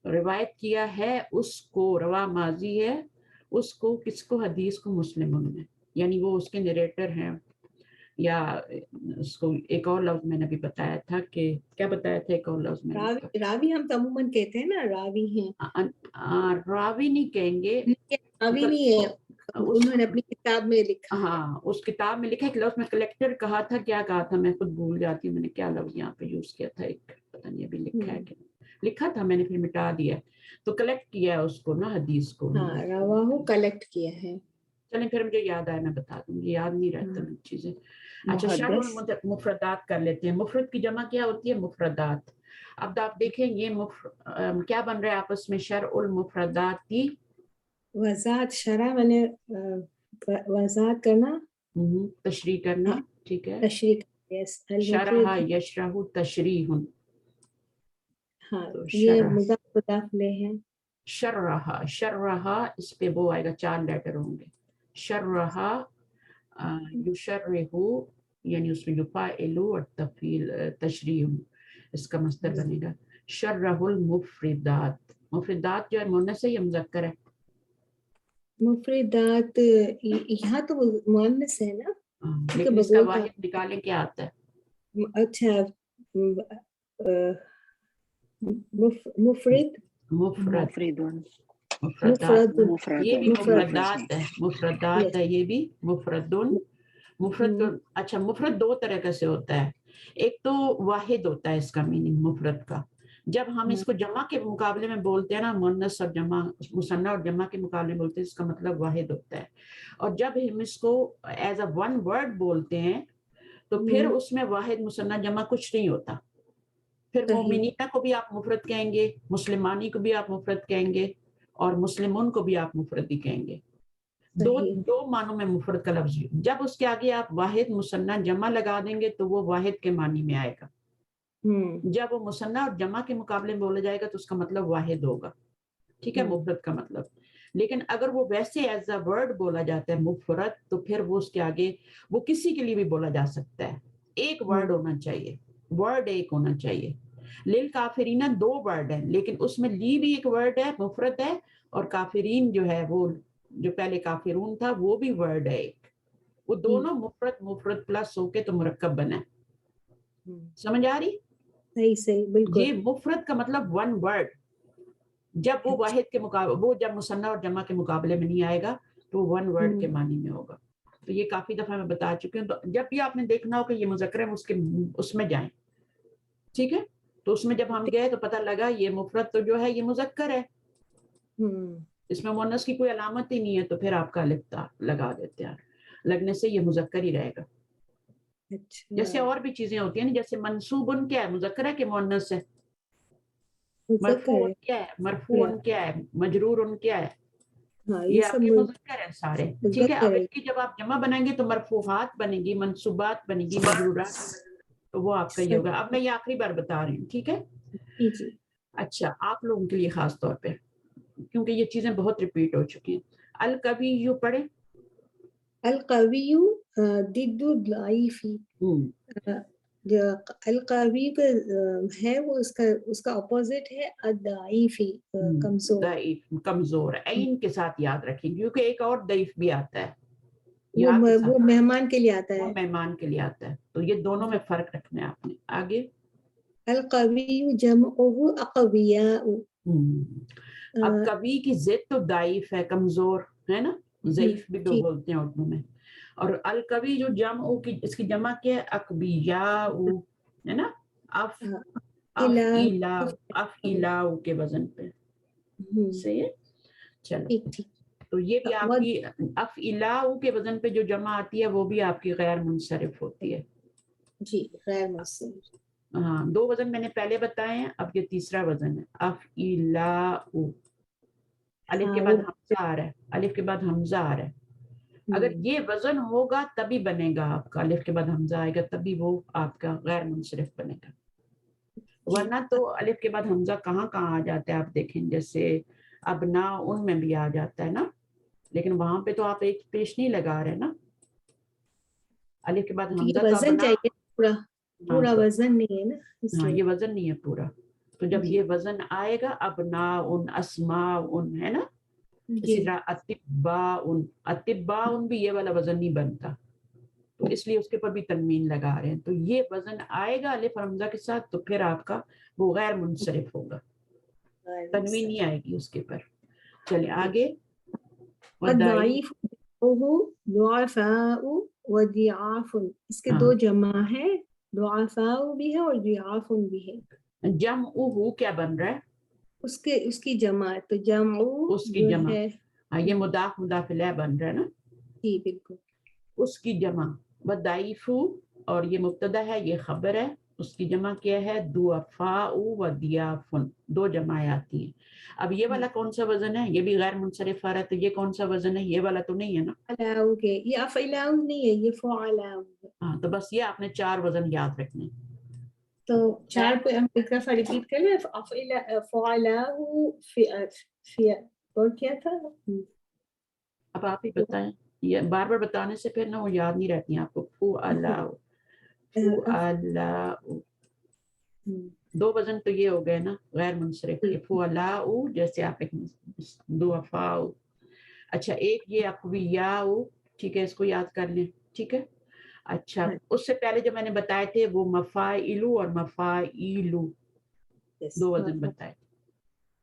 روایت کیا ہے اس کو, روا ماضی ہے, اس کو کس کو؟ حدیث کو مسلمون میں, یعنی وہ اس کے نریٹر ہیں. یا اس کو ایک اور لفظ میں نے بھی بتایا تھا کہ کیا بتایا تھا, ایک اور لفظ میں راوی ہم عموماً کہتے ہیں نا, راوی ہیں. راوی نہیں کہیں گے, راوی نہیں ہے, انہوں نے اپنی کتاب میں لکھا. ہاں اس کتاب میں لکھا ایک لفظ میں کلیکٹر کہا تھا, کیا کہا تھا میں خود بھول جاتی ہوں, میں نے کیا لفظ یہاں پہ یوز کیا تھا, ایک پتہ نہیں ابھی لکھا ہے کہ لکھا تھا میں نے پھر مٹا دیا. تو کلیکٹ کیا ہے اس کو نا, حدیث کو. ہاں رواہو کلیکٹ کیا ہے. چلیں پھر مجھے یاد آئے میں بتا دوں گی, یاد نہیں رہتا مجھے چیزیں. اچھا شرح مفردات کر لیتے ہیں. مفرد کی جمع کیا ہوتی ہے؟ مفردات. اب آپ دیکھیں یہ کیا بن رہا ہے آپس میں؟ شرح المفردات کی وضاحت. شرح میں نے وضاحت کرنا, تشریح کرنا. ٹھیک ہے, تشریح. شرح یشرح تشریح. ہاں یہ مضاف مضاف الیہ ہے. شرح اس پہ وہ آئے گا, 4 لیٹر ہوں گے. شرح یشرح یعنی اس میں یفاعل اور تفعیل تشریح, اس کا مصدر بنے گا. شرح المفردات. مفردات جو ہے مؤنث ہے یا مذکر ہے؟ مفردات یہاں تو مؤنث ہے نا, لیکن اس کا واحد نکالیں کیا آتا ہے؟ اچھا مفرد. مفردون. مفردات، مفرد یہ بھی مفرد مفردات ہے، مفردات ہے، یہ بھی مفردن، مفرد اچھا مفرد دو طرح سے ہوتا ہے، ایک تو واحد ہوتا ہے اس کا میننگ مفرد کا، جب ہم اس کو جمع کے مقابلے میں بولتے ہیں نا، مؤنث اور جمع، مثنیٰ اور جمع کے مقابلے میں بولتے ہیں، اس کا مطلب واحد ہوتا ہے، اور جب ہم اس کو ایز اے ون ورڈ بولتے ہیں تو پھر اس میں واحد مثنیٰ جمع کچھ نہیں ہوتا، پھر مومنینہ کو بھی آپ مفرد کہیں گے، مسلمانی کو بھی آپ مفرد کہیں گے، اور مسلمون کو بھی آپ مفرد ہی کہیں گے، دو معنوں میں مفرد کا لفظ، جب اس کے آگے آپ واحد مثنیٰ جمع لگا دیں گے تو وہ واحد کے معنی میں آئے گا، جب وہ مثنیٰ اور جمع کے مقابلے میں بولا جائے گا تو اس کا مطلب واحد ہوگا، ٹھیک ہے، مفرد کا مطلب، لیکن اگر وہ ویسے ایز اے ورڈ بولا جاتا ہے مفرد تو پھر وہ اس کے آگے وہ کسی کے لیے بھی بولا جا سکتا ہے، ایک ورڈ ہونا چاہیے، ورڈ ایک ہونا چاہیے، للکافرین دو ورڈ ہیں لیکن اس میں لی بھی ایک ورڈ ہے، مفرد ہے، اور کافرین جو ہے وہ جو پہلے کافرون تھا وہ بھی ورڈ ہے ایک، وہ دونوں مفرد پلس ہو کے تو مرکب بنا، سمجھ آ رہی؟ صحیح بالکل، یہ مفرد کا مطلب ون ورڈ، جب وہ واحد کے مقابلے، وہ جب مثنیٰ اور جمع کے مقابلے میں نہیں آئے گا تو ون ورڈ کے معنی میں ہوگا، تو یہ کافی دفعہ میں بتا چکی ہوں، تو جب بھی آپ نے دیکھنا ہو کہ یہ مذکر ہے اس میں جائیں، ٹھیک ہے، تو اس میں جب ہم گئے تو پتہ لگا یہ مفرد تو جو ہے یہ مذکر ہے، اس میں مؤنث کی کوئی علامت ہی نہیں ہے، تو پھر آپ کا الف لگا دیتے ہیں، لگنے سے یہ مذکر ہی رہے گا، جیسے اور بھی چیزیں ہوتی ہیں نا، جیسے منصوبن کیا ہے، مذکر ہے کہ مؤنث ہے، مرفوعن کیا ہے، مرفوعن کیا ہے، مجرورن کیا ہے، یہ آپ کے مذکر ہیں سارے، ٹھیک ہے، اب اس کی جب آپ جمع بنائیں گے تو مرفوعات بنے گی، منصوبات بنے گی، مجرورات، تو وہ آپ کا یہ ہوگا، اب میں یہ آخری بار بتا رہی ہوں، ٹھیک ہے، اچھا آپ لوگوں کے لیے خاص طور پہ، کیونکہ یہ چیزیں بہت ریپیٹ ہو چکی ہیں، القوی یو پڑھیں، القوی ضد الضعیف، القوی کا ہے وہ اس کا اپوزٹ ہے الضعیف، کمزور، ضعیف کمزور، عین کے ساتھ یاد رکھیں کیونکہ ایک اور ضعیف بھی آتا ہے، وہ مہمان کے لیے آتا ہے، وہ مہمان کے لیے آتا ہے، تو یہ دونوں میں فرق رکھنا ہے آپ نے، آگے القوی جمعہ اقویاء، اب قوی کی ضد تو ضعیف ہے، کمزور ہے نا، ضعیف بھی تو بولتے ہیں اردو میں، اور القوی جو جمع کی اس کی جمع کیا ہے اقویاء ہے نا، افعلاء کے وزن پہ، صحیح ہے، چلو تو یہ بھی آپ کی افعلاء کے وزن پہ جو جمع آتی ہے وہ بھی آپ کی غیر منصرف ہوتی ہے، جی غیر منصرف، ہاں، دو وزن میں نے پہلے بتائے ہیں، اب یہ تیسرا وزن ہے، افعلاء، الف کے بعد حمزہ آ رہا ہے، الف کے بعد حمزہ آ رہا ہے، اگر یہ وزن ہوگا تبھی بنے گا آپ کا، الف کے بعد حمزہ آئے گا تبھی وہ آپ کا غیر منصرف بنے گا، ورنہ تو الف کے بعد حمزہ کہاں آ جاتا ہے، آپ دیکھیں جیسے ابنا ان میں بھی آ جاتا ہے نا، لیکن وہاں پہ تو آپ ایک پیش نہیں لگا رہے نا، الف کے بعد حمزہ تو وزن ابنا، چاہیے پورا وزن نہیں ہے نا، ہاں یہ وزن نہیں ہے پورا، تو جب یہ وزن آئے گا ابنا ان، اسماء ان، ہے نا، اسی طرح اتباء بھی یہ والا وزن نہیں بنتا، تو اس لیے اس کے پر بھی تنوین لگا رہے ہیں، تو یہ وزن آئے گا الف اور حمزہ کے ساتھ تو پھر آپ کا وہ غیر منصرف ہوگا، تنوین نہیں آئے گی اس کے پر، چلے آگے، الضعیف ضعفاء وضعاف، اس کے دو جمع ہے، ضعفاء بھی ہے اور ضعاف بھی ہے، جمع کیا بن رہا ہے، اس کی جمع، تو جمع اس کی جمع، یہ مضاف الیہ بن رہا ہے نا، جی بالکل، اس کی جمع، وضعیف، اور یہ مبتدا ہے یہ خبر ہے، اس کی جمع کیا ہے ضعفاء و ضیاف، دو جمعیں آتی ہیں، اب یہ والا کون سا وزن ہے، یہ بھی غیر منصرف آ رہا ہے، تو یہ کون سا وزن ہے، یہ والا تو نہیں ہے نا، یہ افعلاء نہیں ہے، یہ فعلاء، ہاں تو بس یہ آپ نے 4 وزن یاد رکھنے، تو 4 پہ ہم ایک دفعہ ریپیٹ کر لیں، فعلاء، اور کیا تھا، اب آپ ہی بتائیں، یہ بار بار بتانے سے پھر نا وہ یاد نہیں رہتی ہیں آپ کو، فعلاء، دو وزن تو یہ ہو گئے نا غیر منصرف کے، فعلاء جیسے آپ ایک ضعفاء، اچھا ایک یہ اقویاء، ٹھیک ہے، اس کو یاد کر لیں، ٹھیک ہے، اچھا اس سے پہلے جو میں نے بتائے تھے وہ مفاعل اور مفاعیل، دو وزن بتائے تھے،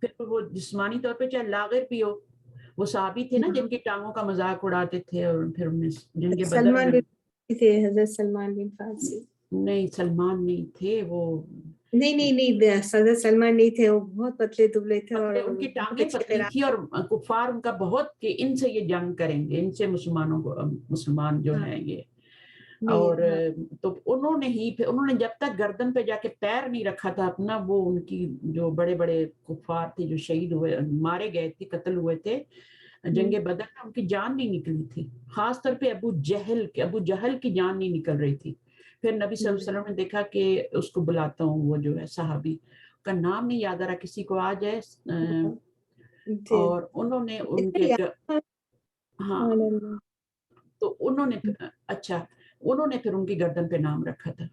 پھر وہ جسمانی طور پہ چاہے لاغر بھی ہو، وہ صحابی تھے نا جن کی ٹانگوں کا مذاق اڑاتے تھے، اور پھر جن کے بدن سلمان میں بن تھے، حضرت سلمان بن فارسی. نہیں سلمان نہیں تھے وہ، نہیں حضرت سلمان نہیں تھے، وہ بہت پتلے دبلے تھے اور ان کی بہت ٹانگیں اچھے پتلی تھی، اور کفار ان کا بہت کہ ان سے یہ جنگ کریں گے، ان سے مسلمان جو ہیں یہ، اور تو انہوں نے جب تک گردن پہ جا کے پیر نہیں رکھا تھا اپنا، وہ ان کی جو بڑے بڑے کفار تھے جو شہید ہوئے، مارے گئے تھے، قتل ہوئے تھے جنگ بدر میں، ان کی جان نہیں نکلی تھی، خاص طور پہ ابو جہل کی جان نہیں نکل رہی تھی. پھر نبی صلی اللہ علیہ وسلم نے دیکھا کہ اس کو بلاتا ہوں، وہ جو ہے صحابی کا نام نہیں یاد آ رہا، کسی کو آ جائے، اور انہوں نے ان کے ہاں تو انہوں نے پھر ان کی گردن پہ نام رکھا تھا،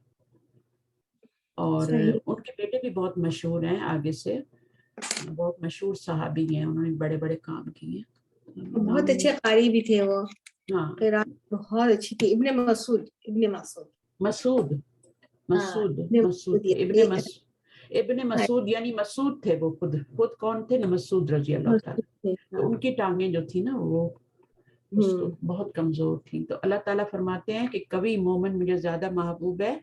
اور ان کے بیٹے بھی بہت مشہور ہیں، آگے سے بہت مشہور صحابی ہیں، انہوں نے بڑے بڑے کام کیے، بہت اچھے قاری بھی تھے وہ. ہاں قرات بہت اچھی تھی. ابن مسعود یعنی مسعود تھے وہ، خود کون تھے؟ مسعود رضی اللہ تعالیٰ. تو ان کی ٹانگیں جو تھی نا وہ بہت کمزور تھی. تو اللہ تعالیٰ فرماتے ہیں کہ کبھی مومن مجھے زیادہ محبوب ہے.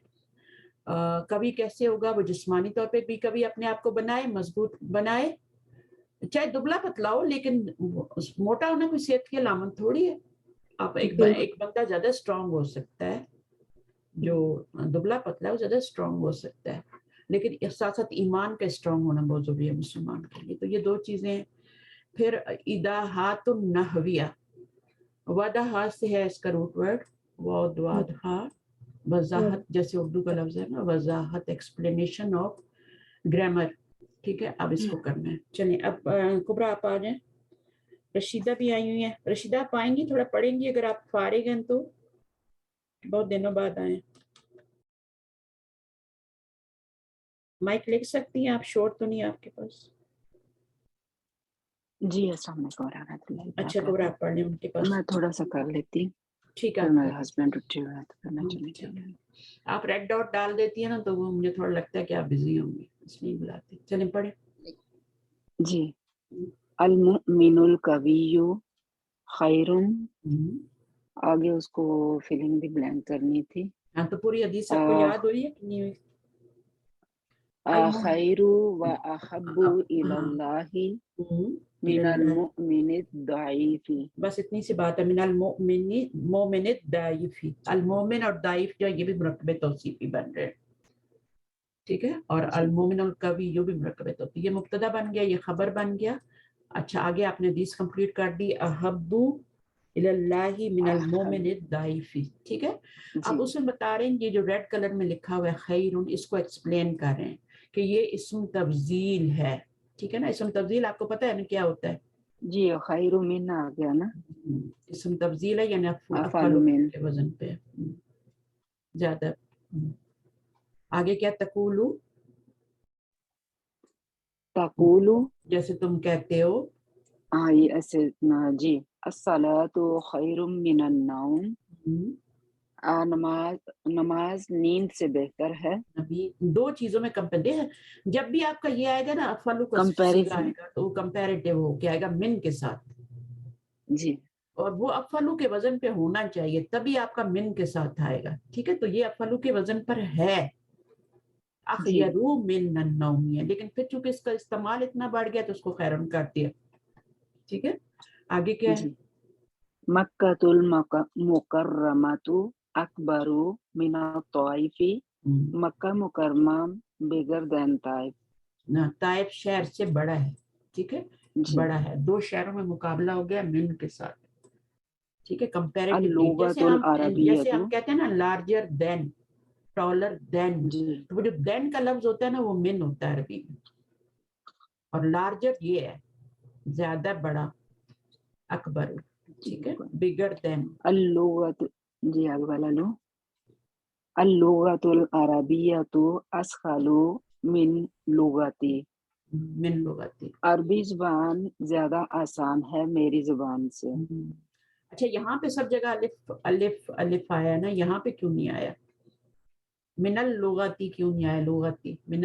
کبھی کیسے ہوگا؟ وہ جسمانی طور پہ بھی کبھی اپنے آپ کو بنائے، مضبوط بنائے، چاہے دبلا پتلا ہو، لیکن موٹا ہونا کوئی صحت کی علامت تھوڑی ہے. آپ ایک بندہ زیادہ اسٹرانگ ہو سکتا ہے، جو دبلا پتلا ہے وہ زیادہ اسٹرانگ ہو سکتا ہے، لیکن ساتھ ساتھ ایمان کا اسٹرانگ ہونا بہت ضروری ہے مسلمان کے لیے. تو یہ دو چیزیں. پھر ایداحات النحویہ، وضاحت سے ہے اس کا روٹ ورڈ، وضاحت جیسے اردو کا لفظ ہے نا، وضاحت، ایکسپلینیشن آف گرامر. ٹھیک ہے، اب اس کو کرنا ہے. چلیں اب کبرا آپ آ جائیں. رشیدہ بھی آئی ہوئی ہیں. رشیدہ آپ آئیں گی، تھوڑا پڑھیں گی اگر آپ فارغ ہیں تو، بہت دنوں بعد آئیں. مائک لکھ سکتی ہیں آپ؟ شورٹ تو نہیں آپ کے پاس؟ جی السلام علیکم ورحمۃ اللہ وبرکاتہ. اچھا کبرا آپ پڑھ لیں ان کے پاس. میں تھوڑا سا کر لیتی، ٹھیک ہے، پھر میرے ہسبینڈ اٹھے ہوئے ہیں تو پھر میں چلی جاؤں. آپ ریڈ ڈاٹ ڈال دیتی ہیں نا تو وہ مجھے تھوڑا لگتا ہے کہ آپ بزی ہوں گی، اس لیے بلاتی. چلیں پڑھیں. جی. المؤمن القوی خیر، آگے اس کو فیلنگ بھی بلینک کرنی تھی. ہاں تو پوری حدیث آپ کو یاد ہوئی ہے کہ نہیں ہوئی؟ خیر و احب الی اللہ من المؤمن الضعیف. بس اتنی سی بات ہے. من المؤمن الضعیف، المؤمن اور ضعیف جو یہ بھی مرکب توصیفی بن رہے ہیں. ٹھیک ہے، اور المؤمن القوی یہ بھی مرکب توصیفی. یہ مبتدا بن گیا، یہ خبر بن گیا. اچھا آگے آپ نے حدیث کمپلیٹ کر دی، احب الی اللہ من المؤمن الضعیف. ٹھیک ہے، اب اس میں بتا رہے ہیں یہ جو ریڈ کلر میں لکھا ہوا ہے خیر، اس کو ایکسپلین کر رہے ہیں کہ یہ اسم تفضیل ہے. ٹھیک ہے نا، اسم تفضیل آپ کو پتہ ہے نا کیا ہوتا ہے؟ جی خیر من آ گیا نا، اسم تفضیل ہے یعنی افعل من کے وزن پہ زیادہ. آگے کیا؟ تقولو، تقولو جیسے تم کہتے ہو. ہاں یہ ایسے جی. الصلاۃ خیر من النوم، نماز نیند سے بہتر ہے. ابھی دو چیزوں میں کمپیریٹو ہے. جب بھی آپ کا یہ آئے گا نا افعلو کا صیغہ آئے گا تو وہ کمپیریٹو ہو کے آئے گا من کے ساتھ. جی، اور وہ افعلو کے وزن پہ ہونا چاہیے تبھی آپ کا من کے ساتھ آئے گا. ٹھیک ہے، تو یہ افعلو کے وزن پر ہے، اخیرو من النوم ہے، لیکن پھر چونکہ اس کا استعمال اتنا بڑھ گیا تو اس کو خیرن کر دیا. ٹھیک ہے، آگے کیا ہے؟ مکۃ المکرمۃ اکبر من الطائف، مکہ مکرمہ بگر دین طائف. طائف شہر سے بڑا ہے. ٹھیک ہے، بڑا ہے. دو شہروں میں مقابلہ ہو گیا من کے ساتھ. ٹھیک ہے، کمپیریٹیولی. جیسے ہم کہتے ہیں نا لارجر دین، ٹالر دین، تو وہ جو دین کا لفظ ہوتا ہے نا وہ من ہوتا ہے عربی میں، اور لارجر یہ ہے زیادہ بڑا، اکبر. ٹھیک ہے، بگر دین. اللغت، جی آگے والا لو. اللغت العربیۃ اسہل من لغتی، من لغتی. عربی زبان زیادہ آسان ہے میری زبان سے. اچھا یہاں پہ سب جگہ الف آیا نا، یہاں پہ کیوں نہیں آیا؟ من اللغتی کیوں نہیں آیا؟ لغتی من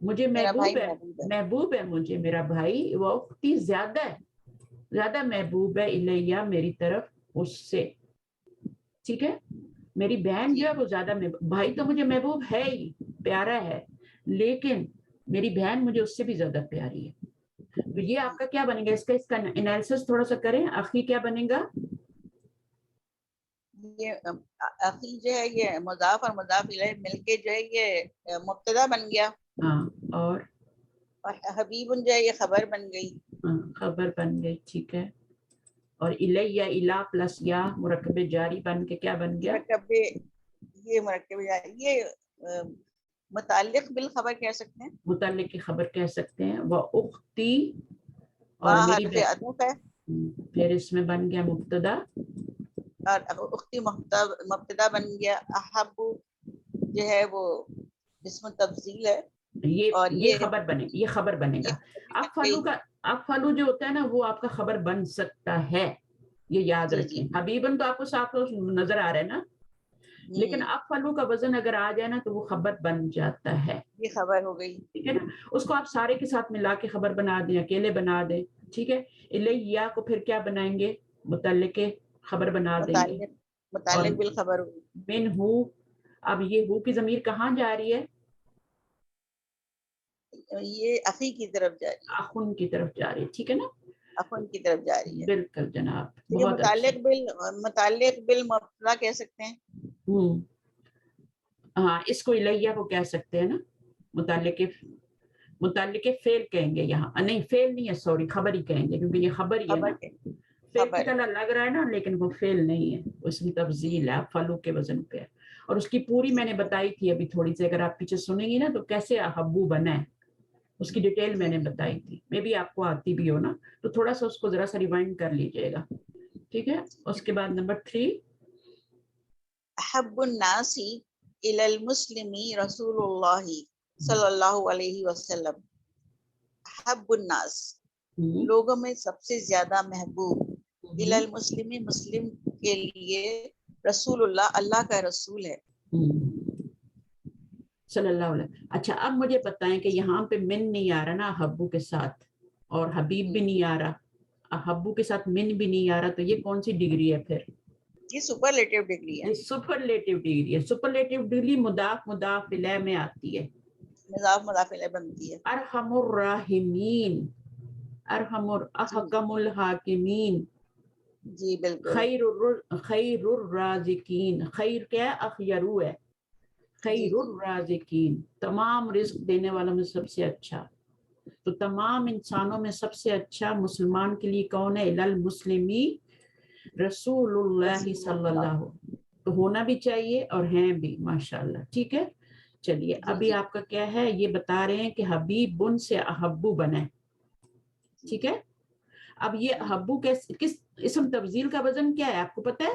مجھے میرا بھائی محبوب ہے، محبوب ہے، محبوب ہے مجھے میرا بھائی، وہ اختی زیادہ ہے، زیادہ محبوب ہے الیہ میری طرف اس سے، ٹھیک ہے، میری بہن جی جو ہے وہ زیادہ بھائی تو مجھے محبوب ہے ہی، پیارا ہے، لیکن میری بہن مجھے اس سے بھی زیادہ پیاری ہے. تو یہ آپ کا کیا بنے گا، اس کا انالیسس تھوڑا سا کریں. اخی کیا بنے گا؟ یہ اخی جو ہے یہ مضاف اور مضاف الیہ مل کے جو ہے یہ مبتدا بن گیا، ہاں، اور حبیب جو ہے یہ خبر بن گئی. خبر بن گئی، ٹھیک ہے. اور الیہ الا پلس یا مرکب جاری بن کے کیا بن گیا؟ مرکب یہ مرکب یہ متعلق بالخبر کہہ سکتے ہیں، متعلق کی خبر کہہ سکتے ہیں. وہ اختی اور وہاں میری حرف عطف ہے، پھر اس میں بن گیا مبتدا، اور اختی مبتدا بن گیا. احب جو ہے وہ اسم تفضیل ہے، اور یہ خبر بنے، یہ خبر بنے گا. یہ اب فلو کا، اب فلو جو ہوتا ہے نا وہ آپ کا خبر بن سکتا ہے، یہ یاد جی رکھیں. جی حبیبن تو آپ کو صاف نظر آ رہا ہے نا، لیکن اب فلو کا وزن اگر آ جائے نا تو وہ خبر بن جاتا ہے، یہ خبر ہو گئی. ٹھیک ہے نا. اس کو آپ سارے کے ساتھ ملا کے خبر بنا دیں، اکیلے بنا دیں، ٹھیک ہے. الیہ کو پھر کیا بنائیں گے، متعلق خبر بنا دیں گے. اور متعلق بالخبر ہو گئی. من ہو، اب یہ ہو کی ضمیر کہاں جا رہی ہے؟ یہ اخی کی طرف جا رہی ہے، اخن کی طرف جا رہی ہے، ٹھیک ہے نا. اخن کی طرف جا رہی ہے. بالکل جناب، ٹھیک ہے، بہت اچھا. متعلق بالمبتدا کہہ سکتے ہیں. ہاں، اس کو الیہ کو کہہ سکتے ہیں نا، متعلق فعل کہیں گے یہاں، نہیں فعل نہیں ہے، سوری، خبر ہی کہیں گے، کیونکہ یہ خبر ہی ہے نا. فعل کی طرح لگ رہا ہے نا، لیکن وہ فعل نہیں ہے، اس میں تفضیل ہے، فلو کے وزن پہ ہے. اور اس کی پوری میں نے بتائی تھی ابھی تھوڑی سی، اگر آپ پیچھے سنیں گی نا تو کیسے احبو بنا ہے اس کی ڈیٹیل میں نے بتائی تھی. میں بھی آپ کو آتی بھی ہو نا تو تھوڑا سا اس کو ذرا سا ریوائنڈ کر لیجئے گا، ٹھیک ہے. اس کے بعد نمبر 3، احب الناس الی المسلم رسول اللہ صلی اللہ علیہ وسلم. احب الناس لوگوں میں سب سے زیادہ محبوب، الی المسلم مسلم کے لیے، رسول اللہ اللہ کا رسول ہے، صلی اللہ علیہ. اچھا، اب مجھے بتائیں کہ یہاں پہ من نہیں آ رہا نا احبو کے ساتھ، اور حبیب بھی نہیں آ رہا، احبو کے ساتھ من بھی نہیں آ رہا، تو یہ کون سی ڈگری ہے پھر؟ یہ سپرلیٹو ڈگری ہے. یہ سپرلیٹو ڈگری ہے. سپرلیٹو ڈگری مضاف مضاف الیہ میں آتی ہے. مضاف مضاف الیہ بنتی ہے. ارحم الراحمین، ارحم احکم الحاکمین، جی بالکل. خیر الرازقین، خیر کیا ہے؟ اخیرو ہے، خیر الرازقین، تمام رزق دینے والوں میں سب سے اچھا. تو تمام انسانوں میں سب سے اچھا مسلمان کے لیے کون ہے؟ المسلمی رسول اللہ صلی اللہ، تو ہونا بھی چاہیے اور ہیں بھی، ماشاءاللہ. ٹھیک ہے، چلیے ابھی آپ کا کیا ہے، یہ بتا رہے ہیں کہ حبیب بن سے احبو بنے، ٹھیک ہے. اب یہ احبو کس اسم تفضیل کا وزن کیا ہے آپ کو پتہ ہے؟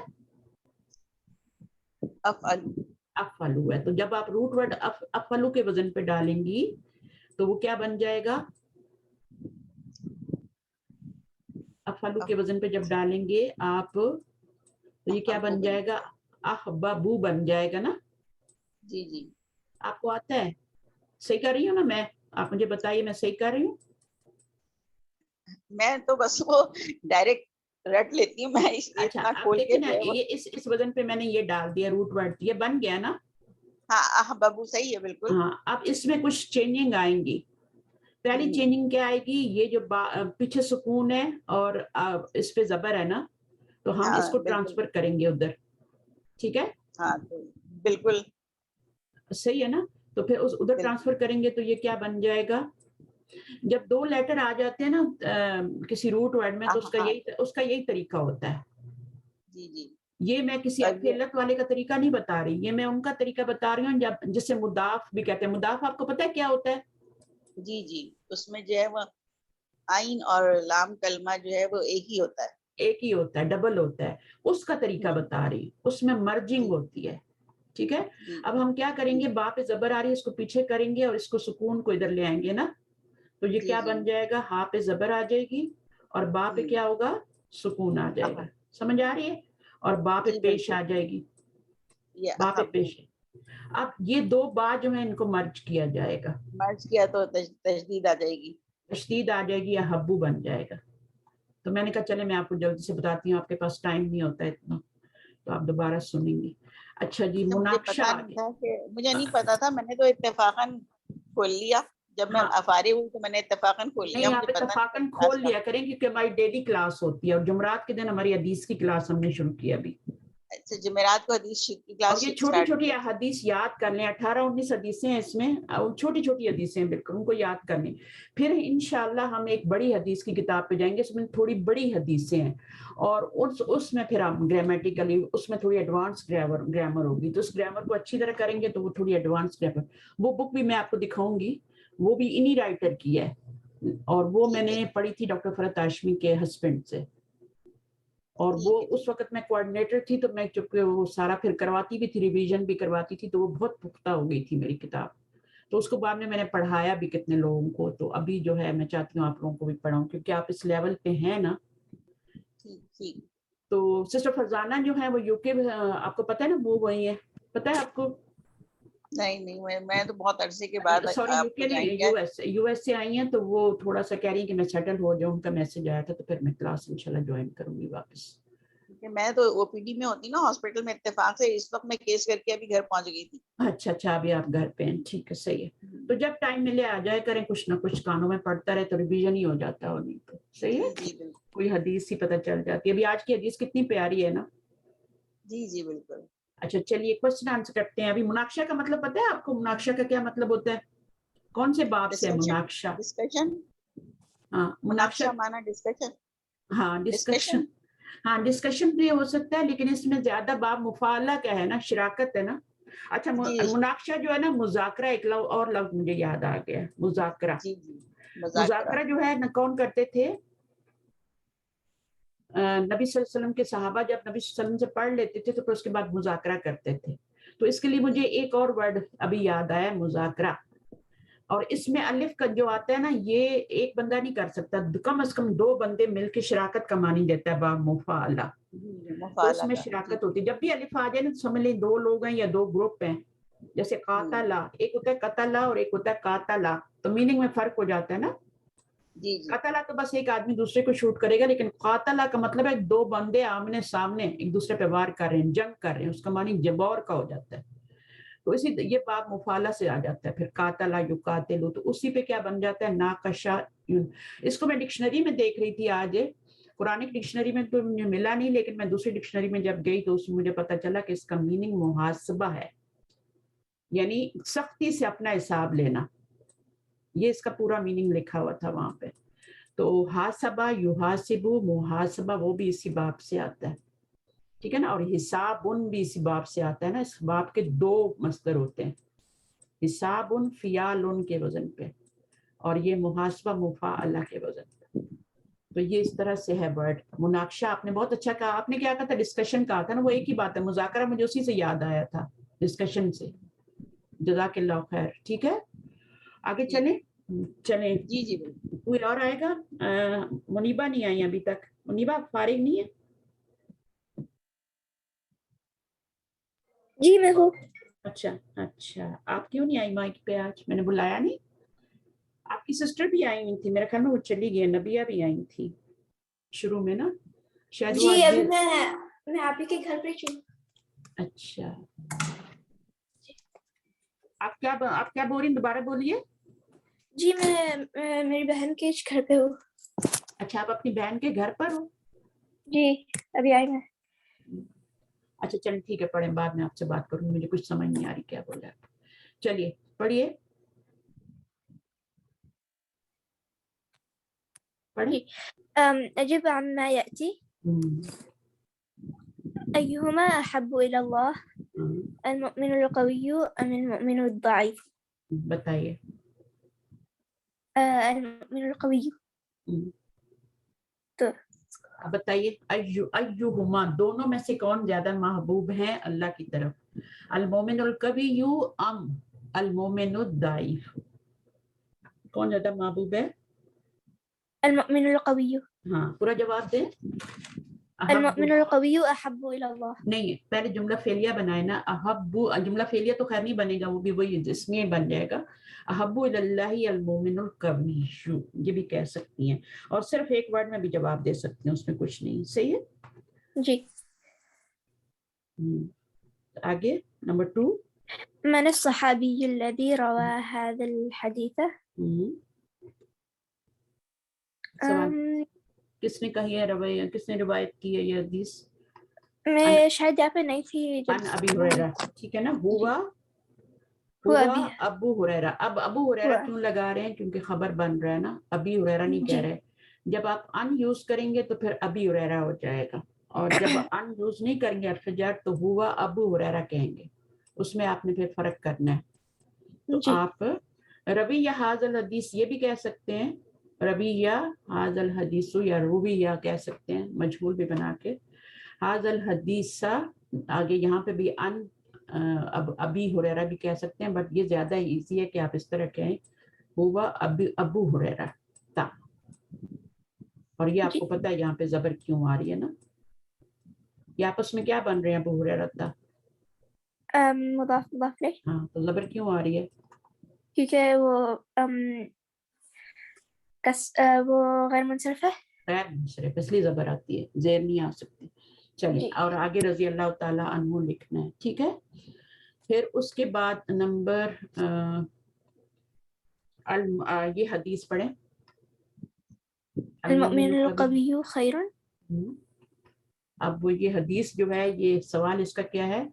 افعلو ہے. تو جب آپ روٹ ورڈ افعلو کے وزن پہ ڈالیں گی تو وہ کیا بن جائے گا؟ افعلو کے وزن پہ جب ڈالیں گے آپ تو یہ کیا بن جائے گا؟ احببو بن جائے گا نا. جی جی، آپ کو آتا ہے؟ صحیح کر رہی ہوں نا میں؟ آپ مجھے بتائیے میں صحیح کر رہی ہوں؟ میں تو بس وہ ڈائریکٹ رٹ لیتی ہوں، میں اچھا، اتنا اب کھول دیکھیں کے نا، جو ہے وہ. یہ اس وزن پہ میں نے یہ ڈال دیا روٹ ورڈ، یہ بن گیا نا. ہاں احببو صحیح ہے بالکل. ہاں، اب اس میں کچھ چینجنگ آئیں گی. پہلی چینجنگ کیا آئے گی؟ یہ جو پیچھے سکون ہے اور اس پہ زبر ہے نا، تو ہم اس کو ٹرانسفر کریں گے ادھر، ٹھیک ہے. ہاں تو بالکل صحیح ہے نا. تو پھر اس ادھر ٹرانسفر کریں گے تو یہ کیا بن جائے گا؟ جب دو لیٹر آ جاتے ہیں نا کسی روٹ ورڈ میں تو اس کا یہی طریقہ ہوتا ہے. جی جی، یہ میں کسی علت والے کا طریقہ نہیں بتا رہی، یہ میں ان کا طریقہ بتا رہی ہوں جسے مضاف بھی کہتے ہیں. مضاف آپ کو پتہ ہے کیا ہوتا ہے؟ جی جی، اس میں جو ہے وہ آئین اور لام کلمہ جو ہے وہ ایک ہی ہوتا ہے، ایک ہی ہوتا ہے، ڈبل ہوتا ہے. اس کا طریقہ بتا رہی، اس میں مرجنگ ہوتی ہے، ٹھیک ہے. اب ہم کیا کریں گے، با پہ زبر آ رہی ہے، اس کو پیچھے کریں گے اور اس کو سکون کو ادھر لے آئیں گے نا، تو یہ کیا بن جائے گا؟ ہا پہ زبر آ جائے گی اور با پہ کیا ہوگا؟ سکون آ جائے گا. سمجھ آ رہی ہے؟ اور با پہ پیش آ جائے گی، با پہ پیش. اب یہ دو با جو ہیں ان کو مرج کیا جائے گا, مرج کیا تو تشدید آ جائے گی, تشدید آ جائے گی یا حبو بن جائے گا. تو میں نے کہا چلے میں آپ کو جلدی سے بتاتی ہوں, آپ کے پاس ٹائم نہیں ہوتا اتنا, تو آپ دوبارہ سنیں گی. اچھا جی, مجھے مناقشہ پتا نہیں تھا کہ مجھے نہیں پتا تھا, میں نے تو اتفاقاً کھول لیا جب میں ہاں فارغ ہوئی تو میں نے اتفاقاً کھول لیا, نہیں, آپ مجھے پتا نہیں اتفاقاً تھا کھول کلاس لیا کریں کیونکہ ہماری ڈیلی کلاس ہوتی ہے, اور جمعرات کے دن ہماری حدیث کی کلاس ہم نے شروع کی ابھی. اچھا جمعرات کو حدیث کی کلاس اور یہ چھوٹی چھوٹی حدیث یاد کر لیں, 18-19 حدیثیں ہیں اس میں, چھوٹی چھوٹی حدیثیں ہیں بالکل, ان کو یاد کر لیں. پھر انشاءاللہ ہم ایک بڑی حدیث کی کتاب پہ جائیں گے, اس میں تھوڑی بڑی حدیثیں ہیں, اور اس میں پھر ہم گرامیٹیکلی اس میں تھوڑی ایڈوانس گرامر ہوگی, تو اس گرامر کو اچھی طرح کریں گے تو وہ تھوڑی ایڈوانس گرامر. وہ بک بھی میں آپ کو دکھاؤں گی, وہ بھی انہی رائٹر کی ہے, اور وہ میں نے پڑھی تھی ڈاکٹر فرحت ہاشمی کے ہسبینڈ سے, اور وہ اس وقت میں کوآرڈینیٹر تھی, تو میں چونکہ وہ سارا پھر کرواتی بھی تھی, ریویژن بھی کرواتی تھی, تو وہ بہت پختہ ہو گئی تھی میری کتاب. تو اس کو بعد میں نے پڑھایا بھی کتنے لوگوں کو, تو ابھی جو ہے میں چاہتی ہوں آپ لوگوں کو بھی پڑھاؤں, کیونکہ آپ اس لیول پہ ہیں نا. تو سسٹر فرزانہ جو ہے وہ یو کے, آپ کو پتہ ہے نا وہ وہی ہے, پتہ ہے آپ کو؟ نہیں میں تو بہت عرصے کے بعد سوری یو کے نہیں, یو ایس سے آئی ہیں, تو وہ تھوڑا سا کہہ رہی ہیں کہ میں سیٹل ہو جاؤں, ان کا میسج آیا تھا, تو پھر میں کلاس انشاءاللہ جوائن کروں گی واپس. میں تو او پی ڈی میں ہوتی نا ہاسپٹل میں, اتفاق سے اس وقت میں کیس کر کے ابھی گھر پہنچ گئی تھی. اچھا ابھی آپ گھر پہ ہیں, ٹھیک ہے, صحیح ہے. تو جب ٹائم ملے آ جائے کریں, کچھ نہ کچھ کانوں میں پڑھتا رہے تو ریویژن ہی ہو جاتا ہے, اور نہیں تو صحیح ہے, جی بالکل, کوئی حدیث ہی پتہ چل جاتی ہے. ابھی آج کی حدیث کتنی پیاری ہے نا. جی بالکل. اچھا چلیے کوشچن آنسر کرتے ہیں. ابھی مناقشہ کا مطلب پتہ ہے آپ کو؟ مناقشہ کا کیا مطلب ہوتا ہے؟ کون سے باب سے مناقشہ؟ ڈسکشن. ہاں مناقشہ مانا ڈسکشن. ہاں ڈسکشن, ہاں ڈسکشن بھی ہو سکتا ہے, لیکن اس میں زیادہ باب مفاعلہ کا ہے نا, شراکت ہے نا. اچھا مناقشہ جو ہے نا, مذاکرہ, ایک اور لفظ مجھے یاد آ گیا, مذاکرہ. مذاکرہ جو ہے نا کون کرتے تھے؟ نبی صلی اللہ علیہ وسلم کے صحابہ جب نبی صلی اللہ علیہ وسلم سے پڑھ لیتے تھے تو پھر اس کے بعد مذاکرہ کرتے تھے. تو اس کے لیے مجھے ایک اور ورڈ ابھی یاد آیا, مذاکرہ. اور اس میں الف کا جو آتا ہے نا, یہ ایک بندہ نہیں کر سکتا, کم از کم 2 بندے مل کے شراکت کا معنی دیتا ہے باب مفاعلہ. تو اس میں شراکت ہوتی ہے. جب بھی الف آ جائے نا سمجھ لیں 2 لوگ ہیں یا 2 گروپ ہیں. جیسے قاتلا, ایک ہوتا ہے قتلا اور ایک ہوتا ہے قاتلا, تو میننگ میں فرق ہو جاتا ہے نا. قتلا تو بس ایک آدمی دوسرے کو شوٹ کرے گا, لیکن قاتلا کا مطلب ہے 2 بندے آمنے سامنے ایک دوسرے پہ وار کر رہے ہیں, جنگ کر رہے ہیں, اس کا معنی جبور کا ہو جاتا ہے. تو اسی یہ باب مفاعلہ سے آ جاتا ہے. پھر قاتلا یقاتلو, تو اسی پہ کیا بن جاتا ہے؟ ناقشہ. اس کو میں ڈکشنری میں دیکھ رہی تھی آج, قرآنک ڈکشنری میں تو مجھے ملا نہیں, لیکن میں دوسری ڈکشنری میں جب گئی تو اس میں مجھے پتا چلا کہ اس کا میننگ محاسبہ ہے, یعنی سختی سے اپنا حساب لینا. یہ اس کا پورا میننگ لکھا ہوا تھا وہاں پہ. تو حاسبہ, یحاسبو, محاسبہ وہ بھی اسی باب سے آتا ہے, ٹھیک ہے نا. اور حسابن بھی اسی باب سے آتا ہے نا. اس باب کے 2 مصدر ہوتے ہیں, حسابن فیالن کے وزن پہ, اور یہ محاسبہ مفاعلہ کے وزن پہ. تو یہ اس طرح سے ہے ورڈ. مناقشہ آپ نے بہت اچھا کہا. آپ نے کیا کہا تھا؟ ڈسکشن کہا تھا نا, وہ ایک ہی بات ہے. مذاکرہ مجھے اسی سے یاد آیا تھا, ڈسکشن سے. جزاک اللہ خیر. ٹھیک ہے آگے چلیں. جی کوئی اور آئے گا؟ منیبہ نہیں آئی ابھی تک. منیبہ فارغ نہیں ہے؟ جی میں ہوں. اچھا آپ کیوں نہیں آئی مائک پہ آج؟ میں نے بلایا نہیں. آپ کی سسٹر بھی آئی ہوئی تھی میرے خیال میں, وہ چلی گئی. نبیہ بھی آئی تھی شروع میں نا شاید. جی ابھی میں آپ ہی کے گھر پہ ہوں. اچھا آپ کیا بول رہی ہیں؟ دوبارہ بولیے. جی میں میری بہن کے گھر پہ ہوں. اچھا آپ اپنی بہن کے گھر پر ہو؟ جی ابھی آئی میں. اچھا چلیے ٹھیک ہے, پڑھیں, بعد میں آپ سے بات کروں گی, مجھے کچھ سمجھ نہیں آ رہی کیا بولا. چلیے پڑھیے. أجب عما يأتي. أيهما أحب إلى الله المؤمن القوي أم المؤمن الضعيف؟ بتائیے. المؤمن القوي. تو بتائیے ایہما, دونوں میں سے کون زیادہ محبوب ہیں اللہ کی طرف؟ المومن القوی ام المومن الضعیف؟ کون زیادہ محبوب ہے؟ المؤمن القوی. ہاں پورا جواب دیں. المؤمن القوي أحب إلى الله. نہیں، پہلے جملہ فعلیہ بنائے نا. احبو، جملہ فعلیہ تو خیر نہیں بنے گا، وہ بھی وہی اسمیہ بن جائے گا. احب اللہ المؤمن القوی، یہ بھی کہہ سکتی ہیں. اور صرف ایک ورڈ میں بھی جواب دے سکتے ہیں، اس میں کچھ نہیں. صحیح ہے جی. آگے نمبر 2. من الصحابي الذي روى هذا الحديث؟ سوال کس نے کہی ہے روایت، کس نے روایت کی ہے یہ حدیث؟ میں شاید یہاں پہ نہیں تھی. عن ابی ہریرہ، ٹھیک ہے نا. ہوا ابو ہریرہ. اب ابو ہریرہ کیوں لگا رہے ہیں؟ کیونکہ خبر بن رہا ہے نا، ابی ہریرہ نہیں کہہ رہے. جب آپ ان یوز کریں گے تو پھر ابی ہریرہ ہو جائے گا، اور جب ان یوز نہیں کریں گے حرف جر تو ہوا ابو ہریرہ کہیں گے. اس میں آپ نے پھر فرق کرنا ہے. تو آپ روی یا حاضل حدیث یہ بھی کہہ سکتے ہیں، روی یا حاضل حدیث، یا روی یا کہہ سکتے ہیں مجہول بھی بنا کے. حاضل حدیث آگے یہاں پہ بھی ان ابی ہریرہ بھی کہہ سکتے ہیں، بٹ یہ زیادہ ایزی ہے کہ آپ اس طرح کہیں ہوا ابو ہریرہ تا. اور یہ آپ کو پتہ ہے یہاں پہ زبر کیوں آ رہی ہے نا، یہ آپس میں کیا بن رہے ہیں ابو ہریرہ تا؟ مضاف مضاف لے. ہاں، تو زبر کیوں آ رہی ہے؟ کیونکہ وہ غیر منصرف ہے. غیر منصرف، اس لیے زبر آتی ہے، زیر نہیں آ سکتی. چلیں اور آگے رضی اللہ تعالیٰ عنہ لکھنا ہے، ٹھیک ہے. پھر اس کے بعد نمبر یہ حدیث پڑھیں. المؤمن القوی خیر. اب وہ یہ حدیث جو ہے، یہ سوال اس کا کیا ہے؟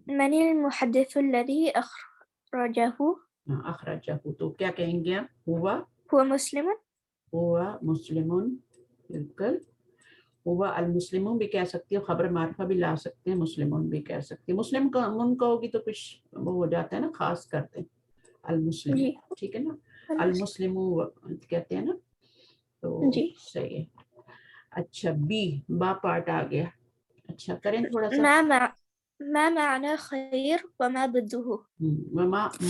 من المحدث الذي اخرجه؟ اخرجہ، تو کیا کہیں گے آپ؟ هو مسلم. ہوا مسلمون، بالکل. ہوا المسلمون بھی کہہ سکتی ہے، خبر معرفہ بھی لا سکتے ہیں، مسلمون بھی کہہ سکتے ہیں. مسلم کا من کا ہوگی تو کچھ وہ ہو جاتا ہے نا، خاص کرتے ہیں المسلم، ٹھیک ہے نا. المسلمون کہتے ہیں نا، تو صحیح ہے. اچھا بی با پارٹ آ گیا. اچھا کریں تھوڑا سا. ما معنی خیر وما ضدہ؟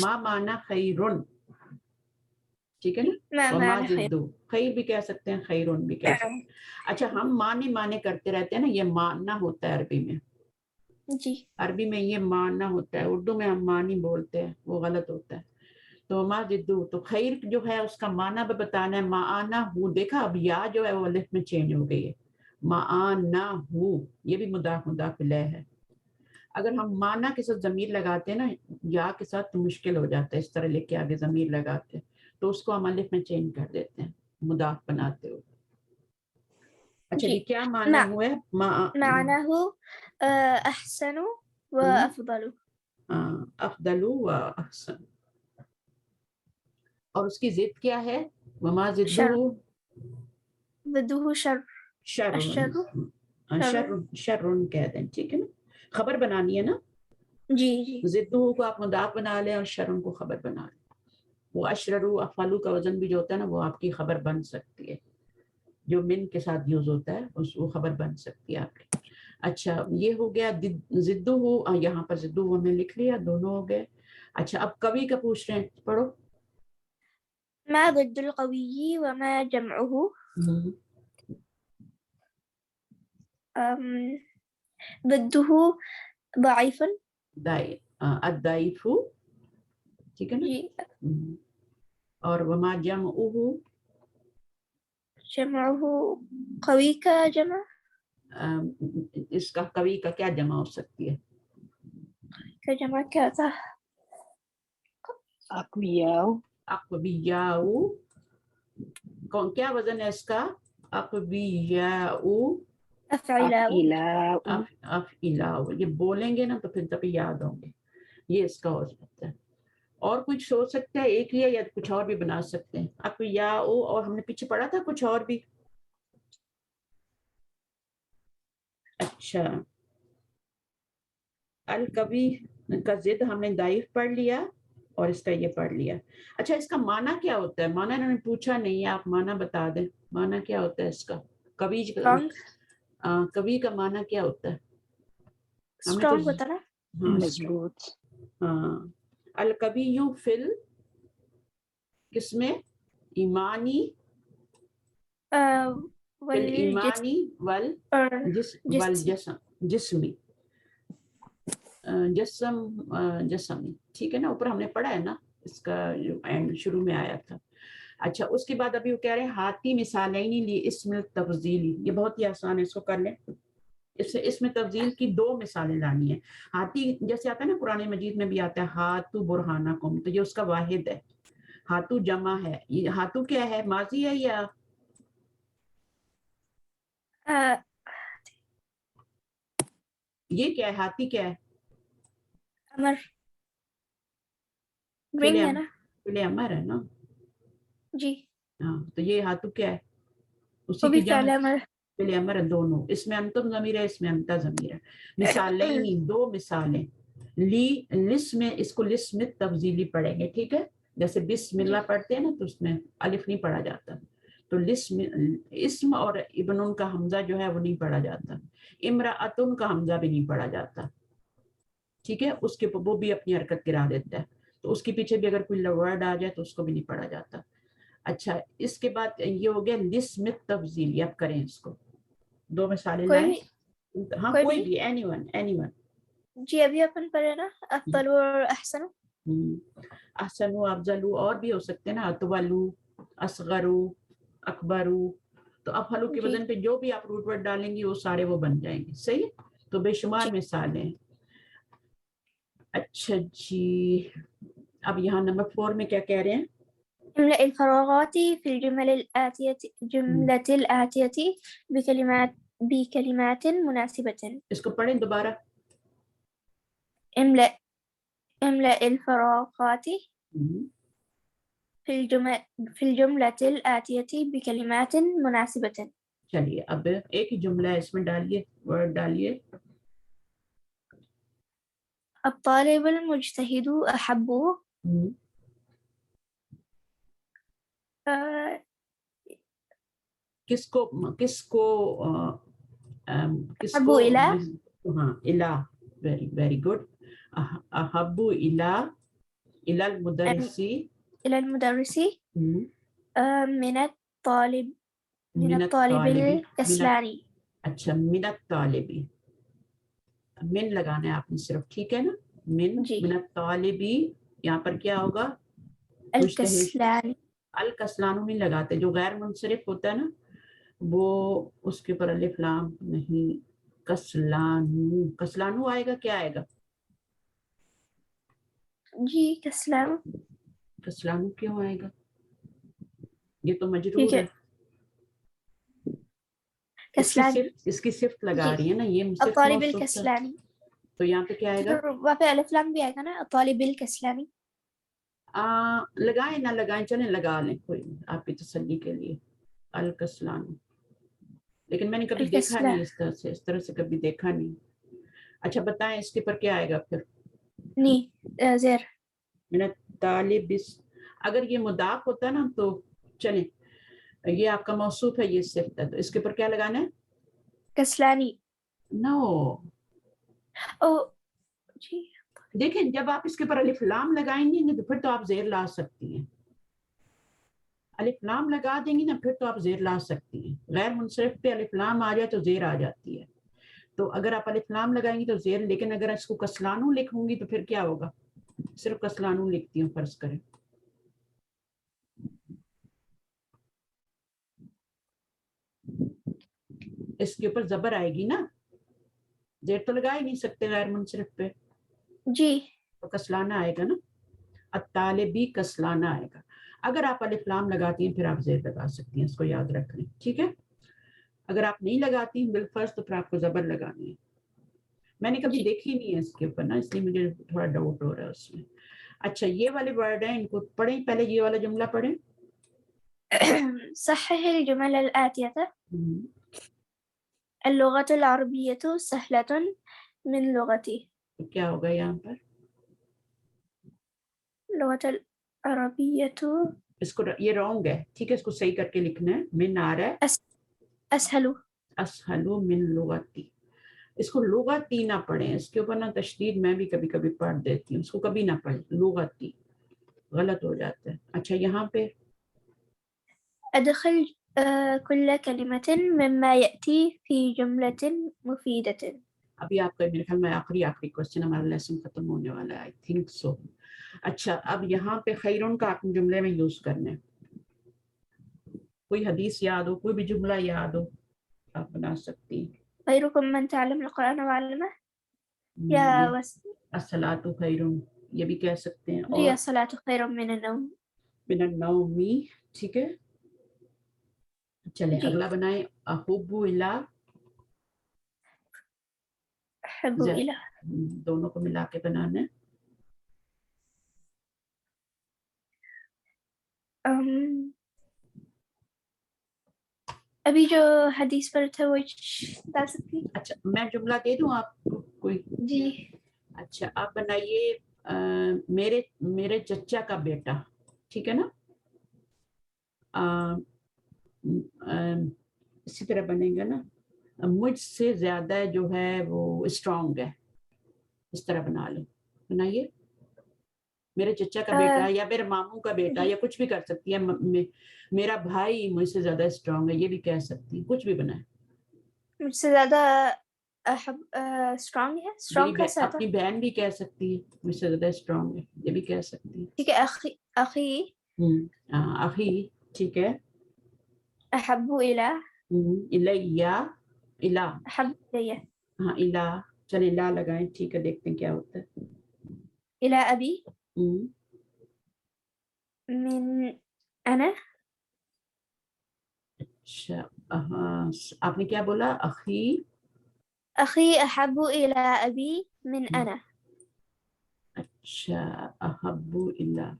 ما معنی خیرن، ٹھیک ہے نا. وما ضدہ، خیر بھی کہہ سکتے ہیں، خیرن بھی کہہ سکتے ہیں. اچھا ہم معنی کرتے رہتے ہیں نا، یہ معنی ہوتا ہے عربی میں. جی عربی میں یہ معنی ہوتا ہے، اردو میں ہم معنی بولتے ہیں، وہ غلط ہوتا ہے. تو ما ضدہ، تو خیر جو ہے اس کا معنی بھی بتانا ہے. معانہ ہو، دیکھا اب یا جو ہے وہ الف میں چینج ہو گئی ہے. معانہ ہو، یہ بھی مضاف الیہ ہے. اگر ہم معنی کے ساتھ ضمیر لگاتے ہیں نا یا کے ساتھ تو مشکل ہو جاتا ہے، اس طرح لے کے آگے ضمیر لگاتے ہیں تو اس کو ہم الف میں چینج کر دیتے ہیں مضاف بناتے ہو. اچھا جی کیا معنی ہوا ہے؟ معنی ہو احسن و افضل. افضل و احسن. اور اس کی ضد کیا ہے؟ وما ضدہ ضدہ شر. شر کہہ دیں، ٹھیک ہے نا. خبر بنانی ہے نا. جی جی. ضدہ کو آپ مضاف بنا لیں اور شرن کو خبر بنا لیں. وہ اشررو افعلو کا وزن بھی جو ہوتا ہے نا وہ آپ کی خبر بن سکتی ہے، جو من کے ساتھ یوز ہوتا ہے وہ خبر بن سکتی ہے آپ کی. اچھا یہ ہو گیا ضدہ ہو، یہاں پر ضدہ ہم نے لکھ لیا، دونوں ہو گئے. اچھا اب قوی کا پوچھ رہے ہیں، پڑھو. ما ضد القوی وما جمعه؟ ضدہ ضعیف. الضعیف، ٹھیک ہے نا. اور وما جمعہ، جمعہ قوی کا جمع. اس کا قوی کا کیا جمع ہو سکتی ہے؟ کا جمع کیا تھا؟ اقویاء. اقویاء، کیا وزن ہے اس کا؟ اقویاء افعلاء. افعلاء. یہ بولیں گے نا تو پھر تبھی یاد ہوں گے. یہ اس کا ہو سکتا ہے. اور کچھ سوچ سکتے ہیں ایک ہی ہے یا کچھ اور بھی بنا سکتے ہیں؟ اقویاء، اور ہم نے پیچھے پڑھا تھا کچھ اور بھی. اچھا القوی کا ضد ہم نے ضعیف پڑھ لیا اور اس کا یہ پڑھ لیا. اچھا اس کا معنی کیا ہوتا ہے؟ معنی انہوں نے پوچھا نہیں ہے، آپ معنی بتا دیں. معنی کیا ہوتا ہے اس کا؟ قوی کا معنی کیا ہوتا ہے؟ اسٹرانگ ہوتا ہے، مضبوط. ہاں. القوی فل کس میں؟ ایمانی بالایمانی والجسمی جسمی، ٹھیک ہے نا، اوپر ہم نے پڑھا ہے نا اس کا جو اینڈ شروع میں آیا تھا. اچھا اس کے بعد ابھی وہ کہہ رہے ہیں ہاتی مثالین لی اسم التفضیلی، یہ بہت ہی آسان ہے، اس کو کر لیں. اس میں تفضیل کی 2 مثالیں لانی ہیں. ہاتی جیسے آتا ہے نا قرآن مجید میں بھی آتا ہے ہاتو برہانکم، تو یہ اس کا واحد ہے. ہاتو جمع ہے. یہ ہاتو کیا ہے، ماضی ہے یا یہ کیا ہے، ہاتی کیا ہے؟ امر، برنگ ہے نا. پہلے امر ہے نا. جی ہاں تو یہ ہاتو کیا ہے، اسی وہ بھی کی فعل جمع. امر. پہلے امر ہے دونوں، اس میں انتم ضمیر ہے، اس میں انتا ضمیر ہے. مثالیں 2 مثالیں لی لس میں، اس کو لس میں تفضیلی پڑھیں گے، ٹھیک ہے. جیسے بسم اللہ پڑھتے ہیں نا تو اس میں الف نہیں پڑھا جاتا، تو لسم اسم اور ابن کا حمزہ جو ہے وہ نہیں پڑھا جاتا. امرأتن کا حمزہ بھی نہیں پڑھا جاتا، ٹھیک ہے. اس کے وہ بھی اپنی حرکت گرا دیتا ہے، تو اس کے پیچھے بھی اگر کوئی ورڈ آ جائے تو اس کو بھی نہیں پڑھا جاتا. اچھا اس کے بعد یہ ہو گیا لسم تفضیلی. اب کریں اس کو 2 مثالیں کوئی لائیں. بھی ہاں کوئی بھی، اینی ون. جی ابھی اپن پڑھے نا افضل اور احسن. احسنو، افضلو، اور بھی ہو سکتے ہیں نا، اطولو، اصغرو، اکبرو. تو افعلو کے جی وزن پہ جو بھی آپ روٹ ورڈ ڈالیں گی وہ سارے وہ بن جائیں گے، صحیح. تو بے شمار جی. مثالیں. اچھا جی اب یہاں نمبر 4 میں کیا کہہ رہے ہیں؟ املأ الفراغات في الجملة الآتية بكلمات مناسبة. اس کو پڑھیں دوبارہ. املأ الفراغات في الجملة الآتية بكلمات مناسبة. چلیے اب ایک ہی جملہ ہے، اس میں ڈالیے ورڈ ڈالیے. الطالب المجتهد أحب کس کو أحب إلى ہاں الہ، ویری گڈ. احب الى المدرسی، إلى المدرس من الطالب الكسلاني. اچھا من الطالبی، من لگانا ہے آپ نے صرف، ٹھیک ہے نا. جی. من الطالبی، یہاں پر کیا ہوگا، الكسلاني. الکسلانو نہیں لگاتے، جو غیر منصرف ہوتا ہے نا وہ اس کے اوپر الف لام نہیں. کسلانو، کسلانو آئے گا، کیا آئے گا؟ جی کسلان. کسلانو کیوں آئے گا؟ یہ تو ٹھیک مجرور ہے ہے. کسلان. اس کی صفت لگا جی رہی ہے نا، یہ صفت الطالب موصوف تھا، الكسلاني. تو یہاں پہ کیا آئے گا؟ تو وہاں پہ الف لام بھی آئے گا نا، الطالب الكسلاني. لگائیں نہ لگائیں، چلیں لگا لیں، کوئی نہیں، آپ کی تسلی کے لیے. الکسلانو، لیکن میں نے کبھی دیکھا نہیں اس طرح سے کبھی دیکھا نہیں. اچھا بتائیں اس کے پر کیا آئے گا پھر؟ زیر. من الطالب، اگر یہ مضاف ہوتا نا تو چلیں، یہ آپ کا موصوف ہے، یہ صفت ہے، تو اس کے پر کیا لگانا ہے؟ کسلانی. نو. جی دیکھیں جب آپ اس کے پر الف لام لگائیں گے تو پھر تو آپ زیر لا سکتی ہیں. الف لام لگا دیں گی نا پھر تو آپ زیر لا سکتی ہیں. غیر منصرف پہ الف لام آ جائے تو زیر آ جاتی ہے. تو اگر آپ الف لام لگائیں گی تو زیر، لیکن اگر اس کو کسلانو لکھوں گی تو پھر کیا ہوگا؟ صرف کسلانو لکھتی ہوں فرض کریں. اس کے اوپر زبر آئے گی نا، زیر تو لگا ہی نہیں سکتے غیر منصرف پہ. جی تو کسلانا آئے گا نا، الطالبی کسلانا آئے گا. اگر آپ الف لام لگاتی ہیں پھر آپ زیر لگا سکتی ہیں، اس کو یاد رکھ لیں، ٹھیک ہے. اگر آپ نہیں لگاتی ہیں بالفرض تو پھر آپ کو زبر لگانی ہے. میں نے کبھی دیکھی نہیں ہے اس کے اوپر نا، اس لیے مجھے تھوڑا ڈاؤٹ ہو رہا ہے اس میں. اچھا یہ والے ورڈ ہیں، ان کو پڑھیں، پہلے یہ والا جملہ پڑھیں. صحح الجمل الآتية. اللغة العربية سهلة من لغتي. تو کیا ہوگا یہاں پر؟ اللغة العربية اس کو یہ رونگ ہے، ٹھیک ہے، اس کو صحیح کر کے لکھنا ہے. من آ رہا ہے أسهل. اسہل من لغتی. اس کو لغتی نہ پڑھیں، اس کے اوپر نا تشدید میں بھی کبھی کبھی پڑھ دیتی ہوں، اس کو کبھی نہ پڑھیں لغتی، غلط ہو جاتا ہے. اچھا یہاں پہ كل كلمة مما يأتي في جملة مفيدة. ابھی آپ کا میرے خیال میں آخری کوشچن ہمارا لیسن ختم ہونے والا ہے، آئی تھنک سو. اچھا اب یہاں پہ خیرون کا آپ جملے میں یوز کرنا ہے. کوئی حدیث یاد ہو، کوئی بھی جملہ یاد ہو آپ بنا سکتی ہیں. خيركم من تعلم القرآن وعلمه یا الصلاۃ خیرون یہ بھی کہہ سکتے ہیں. جی اور الصلاۃ خیر من النوم. من النوم، ٹھیک ہے. چلیں جی. اگلا بنائیں. احب الی، أحب إلى. دونوں کو ملا کے بنانا ہے. ابھی جو حدیث پر تھا وہ بتا سکتی؟ اچھا میں جملہ دے دوں آپ کو کوئی؟ جی. اچھا آپ بنائیے میرے چچا کا بیٹا، ٹھیک ہے نا. اسی طرح بنے گا نا، مجھ سے زیادہ جو ہے وہ اسٹرانگ ہے، اس طرح بنا لیں. بنائیے میرے چچا کا بیٹا یا میرے ماموں کا بیٹا یا کچھ بھی کر سکتی ہے. میرا بھائی مجھ سے زیادہ اسٹرانگ ہے، یہ بھی کہہ سکتی ہیں، کچھ بھی بنائیں. مجھ سے زیادہ اسٹرانگ ہے. اسٹرانگ کیسا تھا؟ اپنی بہن بھی کہہ سکتی ہے مجھ سے زیادہ اسٹرانگ ہے، یہ بھی کہہ سکتی ہے. ٹھیک ہے. اخی اخی، ٹھیک ہے. احب الی، الیہ، الا، احب الی، ہاں الا. چلے لا لگائیں، ٹھیک ہے، دیکھتے ہیں کیا ہوتا ہے. الی ابی من انا. اچھا آپ نے کیا بولا؟ اخی احب الی ابی من انا. اچھا احب الا.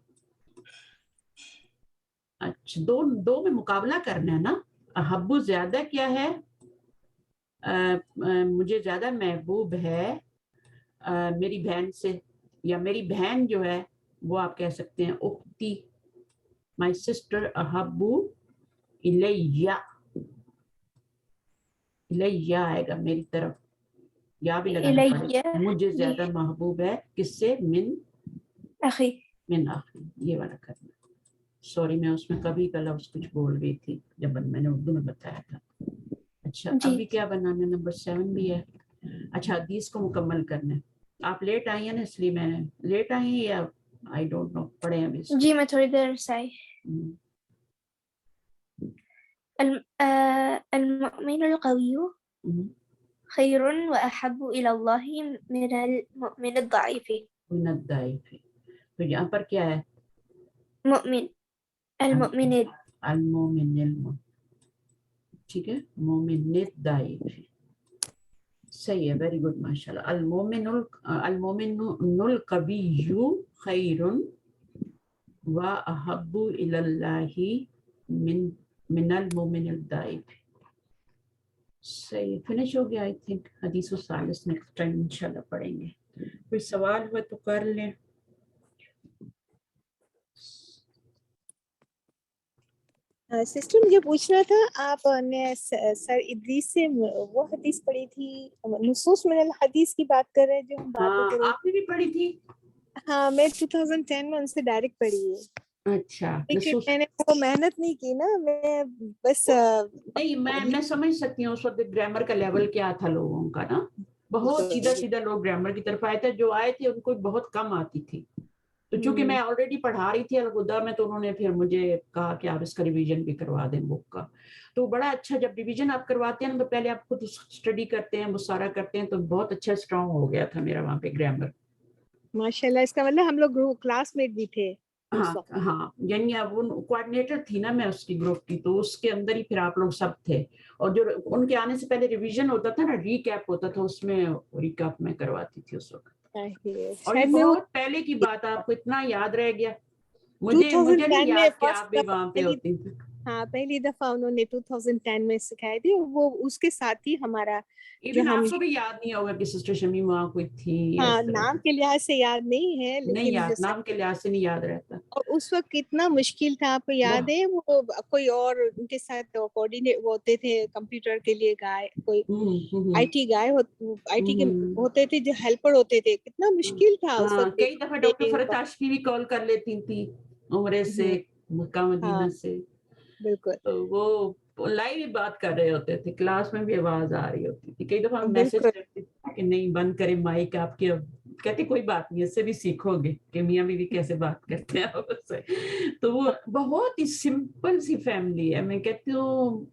اچھا دو میں مقابلہ کرنا ہے نا. احب زیادہ کیا ہے؟ مجھے زیادہ محبوب ہے میری بہن سے، یا میری بہن جو ہے وہ آپ کہہ سکتے ہیں اختی، مائی سسٹر. احب الیہ، الیہ آئے گا میری طرف، یا بھی لگانا پڑے گا. مجھے زیادہ محبوب ہے کس سے؟ من اخی. من اخی، یہ والا کرنا. سوری میں اس میں کبھی کا لفظ کچھ بول گئی تھی جب میں نے اردو میں بتایا تھا. اچھا ابھی کیا بنانا ہے؟ نمبر 7 بھی ہے. اچھا حدیث کو مکمل کرنا ہے. آپ لیٹ آئی ہیں نا، اس لیے میں لیٹ آئی ہیں یا آئی ڈونٹ نو. پڑھیں ابھی اس کو. جی میں تھوڑی دیر سے آئی. المؤمن القوي خير وأحب إلى الله من المؤمن الضعيف. من الضعيف، تو یہاں پر کیا ہے؟ مؤمن، المؤمن، ٹھیک ہے. مومن الضعیف، صحیح ہے، ویری گڈ، ماشاء اللہ. المؤمن القوی خیر واحب الی اللہ من المؤمن الضعیف. صحیح، فنش ہو گیا. آئی تھنک حدیث الثالث نیکسٹ ٹائم انشاءاللہ پڑھیں گے. کوئی سوال ہو تو کر لیں. سسٹر مجھے پوچھنا تھا، آپ نے سر ادریس سے وہ حدیث پڑھی تھی، نصوص من الحدیث کی بات کر رہے ہیں جو ہم باتیں کر رہے آپ نے بھی پڑھی تھی؟ ہاں میں 2010 میں ان سے ڈائریکٹ پڑھی ہے. اچھا لیکن میں نے وہ محنت نہیں کی نا، میں بس نہیں میں سمجھ سکتی ہوں اس وقت گرامر کا لیول کیا تھا لوگوں کا نا. بہت سیدھا سیدھا لوگ گرامر کی طرف آئے تھے، جو آئے تھے ان کو بہت کم آتی تھی. تو چونکہ میں آلریڈی پڑھا رہی تھی الگدا میں، تو انہوں نے پھر مجھے کہا کہ آپ اس کا ریویژن بھی کروا دیں بک کا. تو بڑا اچھا، جب ریویژن آپ کرواتے ہیں تو پہلے آپ خود اسٹڈی کرتے ہیں، وہ سارا کرتے ہیں، تو بہت اچھا اسٹرانگ ہو گیا تھا میرا وہاں پہ گرامر. ماشاءاللہ. اس کا مطلب ہم لوگ کلاس میٹ بھی تھے. ہاں یعنی اب وہ کوآرڈینیٹر تھی نا میں اس کی گروپ کی، تو اس کے اندر ہی پھر آپ لوگ سب تھے. اور جو ان کے آنے سے پہلے ریویژن ہوتا تھا نا، ریکیپ ہوتا تھا، اس میں ریکیپ میں کرواتی تھی اس وقت. اور یہ بہت پہلے کی بات، آپ کو اتنا یاد رہ گیا. مجھے نہیں یاد کہ آپ بھی وہاں پہ ہوتی تھی. ہاں پہلی دفعہ انہوں نے 2010 میں سکھائی تھی. وہ اس کے ساتھ ہی ہمارا جو آپ کو بھی یاد نہیں ہوگا کہ سسٹر شمی وہاں کوئی تھی. ہاں نام کے لحاظ سے یاد نہیں ہے، نہیں یاد، لیکن نام کے لحاظ سے نہیں یاد رہتا. اور اس وقت کتنا مشکل تھا، آپ کو یاد ہے؟ وہ کوئی اور ان کے ساتھ کوآرڈینیٹ ہوتے تھے کمپیوٹر کے لیے، گائے کوئی I T guy I T کے ہوتے تھے جو ہیلپر ہوتے تھے. کتنا مشکل تھا اس وقت. کئی دفعہ ڈاکٹر فرحت ہاشمی بھی کال کر لیتی تھی عمرے سے، مکہ مدینہ سے. بالکل. تو وہ لائیو ہی بات کر رہے ہوتے تھے, کلاس میں بھی آواز آ رہی ہوتی تھی. کئی دفعہ میسج کرتے تھے کہ نہیں بند کریں مائک آپ کی, کہتے کوئی بات نہیں, اس سے بھی سیکھو گے کہ میاں بیوی کیسے بات کرتے ہیں آپس سے. تو وہ بہت ہی سمپل سی فیملی ہے, میں کہتی ہوں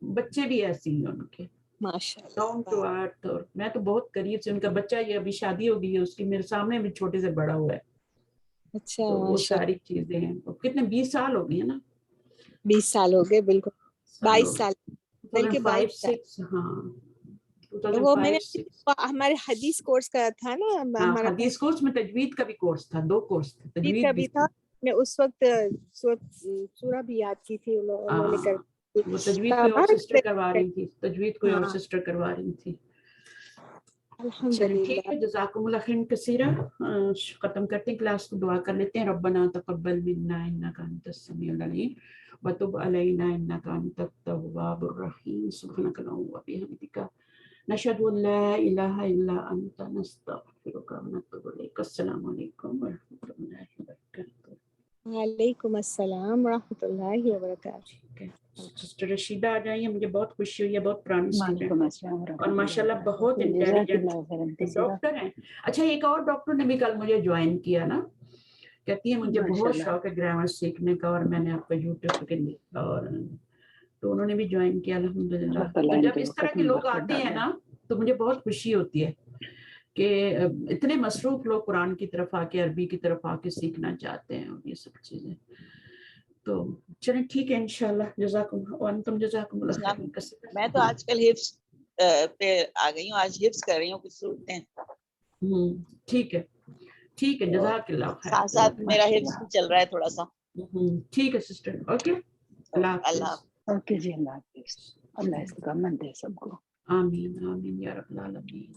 بچے بھی ایسے ہی ان کے ڈاؤن ٹو ارتھ. اور میں تو بہت قریب سے, ان کا بچہ یہ ابھی شادی ہو گئی ہے اس کی, میرے سامنے بھی چھوٹے سے بڑا ہوا ہے. اچھا تو وہ ساری چیزیں ہیں. کتنے 20 سال ہو گئی ہیں نا, 20 سال ہو گئے, بالکل 22 سال, بلکہ 2005 22 سال. 6 ہاں وہ میں 2005 نے 6 ہمارے حدیث کورس کا تھا نا, ہاں ہمارا حدیث کورس میں تجوید کا بھی کورس تھا, 2 کورس تھے, حدیث تجوید کا بھی بھی تھا. میں اس وقت سورہ بھی یاد کی تھی, انہوں نے کر وہ تجوید کوئی اور سسٹر کروا رہی تھی, تجوید کوئی اور سسٹر کروا رہی تھی. چلیں ٹھیک ہے, جزاکم اللہ خیر کثیرا. ختم کرتے ہیں کلاس کو, دعا کر لیتے ہیں. ربنا تقبل منا انک انت السمیع العلیم وتب علینا انک انت التواب الرحیم. سبحانک اللہم وبحمدک نشہد ان لا الہ الا انت نستغفرک ونتوب الیک. السلام علیکم ورحمۃ اللہ وبرکاتہ. وعلیکم السلام ورحمۃ اللہ وبرکاتہ. ٹھیک ہے, سسٹر رشیدہ آ جائیے, مجھے بہت خوشی ہوئی ہے, بہت پرانی اسٹوڈنٹ وعلیکم السلام اور ورحمۃ ماشاء اللہ بہت اللہ. جزاک انٹیلیجنٹ اللہ خیرا کثیرا. ڈاکٹر ہیں. اچھا ایک اور ڈاکٹر نے بھی کل مجھے جوائن کیا نا, کہتی ہے مجھے ماشاء بہت اللہ. شوق ہے گرامر سیکھنے کا, اور میں نے آپ کا یوٹیوب پہ دیکھا, اور تو انہوں نے بھی جوائن کیا الحمدللہ. اللہ تعالیٰ تو ان جب کے اس طرح وقت کے میں لوگ برکت آتے ہیں ڈالے. نا تو مجھے بہت خوشی ہوتی ہے کہ اتنے مصروف لوگ قرآن کی طرف آ کے, عربی کی طرف آ کے سیکھنا چاہتے ہیں, اور یہ سب چیزیں. تو چلیں ٹھیک ہے انشاءاللہ. جزاکم وانتم جزاکم اللہ خیر کثیرا. میں تو آج کل حفظ پہ آ گئی ہوں, آج حفظ کر رہی ہوں کچھ صورتیں. ٹھیک ہے ٹھیک ہے, جزاک اللہ خیر. ساتھ ساتھ میرا حفظ بھی چل رہا ہے تھوڑا سا. ٹھیک ہے سسٹر, اوکے, اللہ اللہ حافظ. اوکے جی, اللہ حافظ. اللہ استقامت دے سب کو. آمین آمین یا رب العالمین.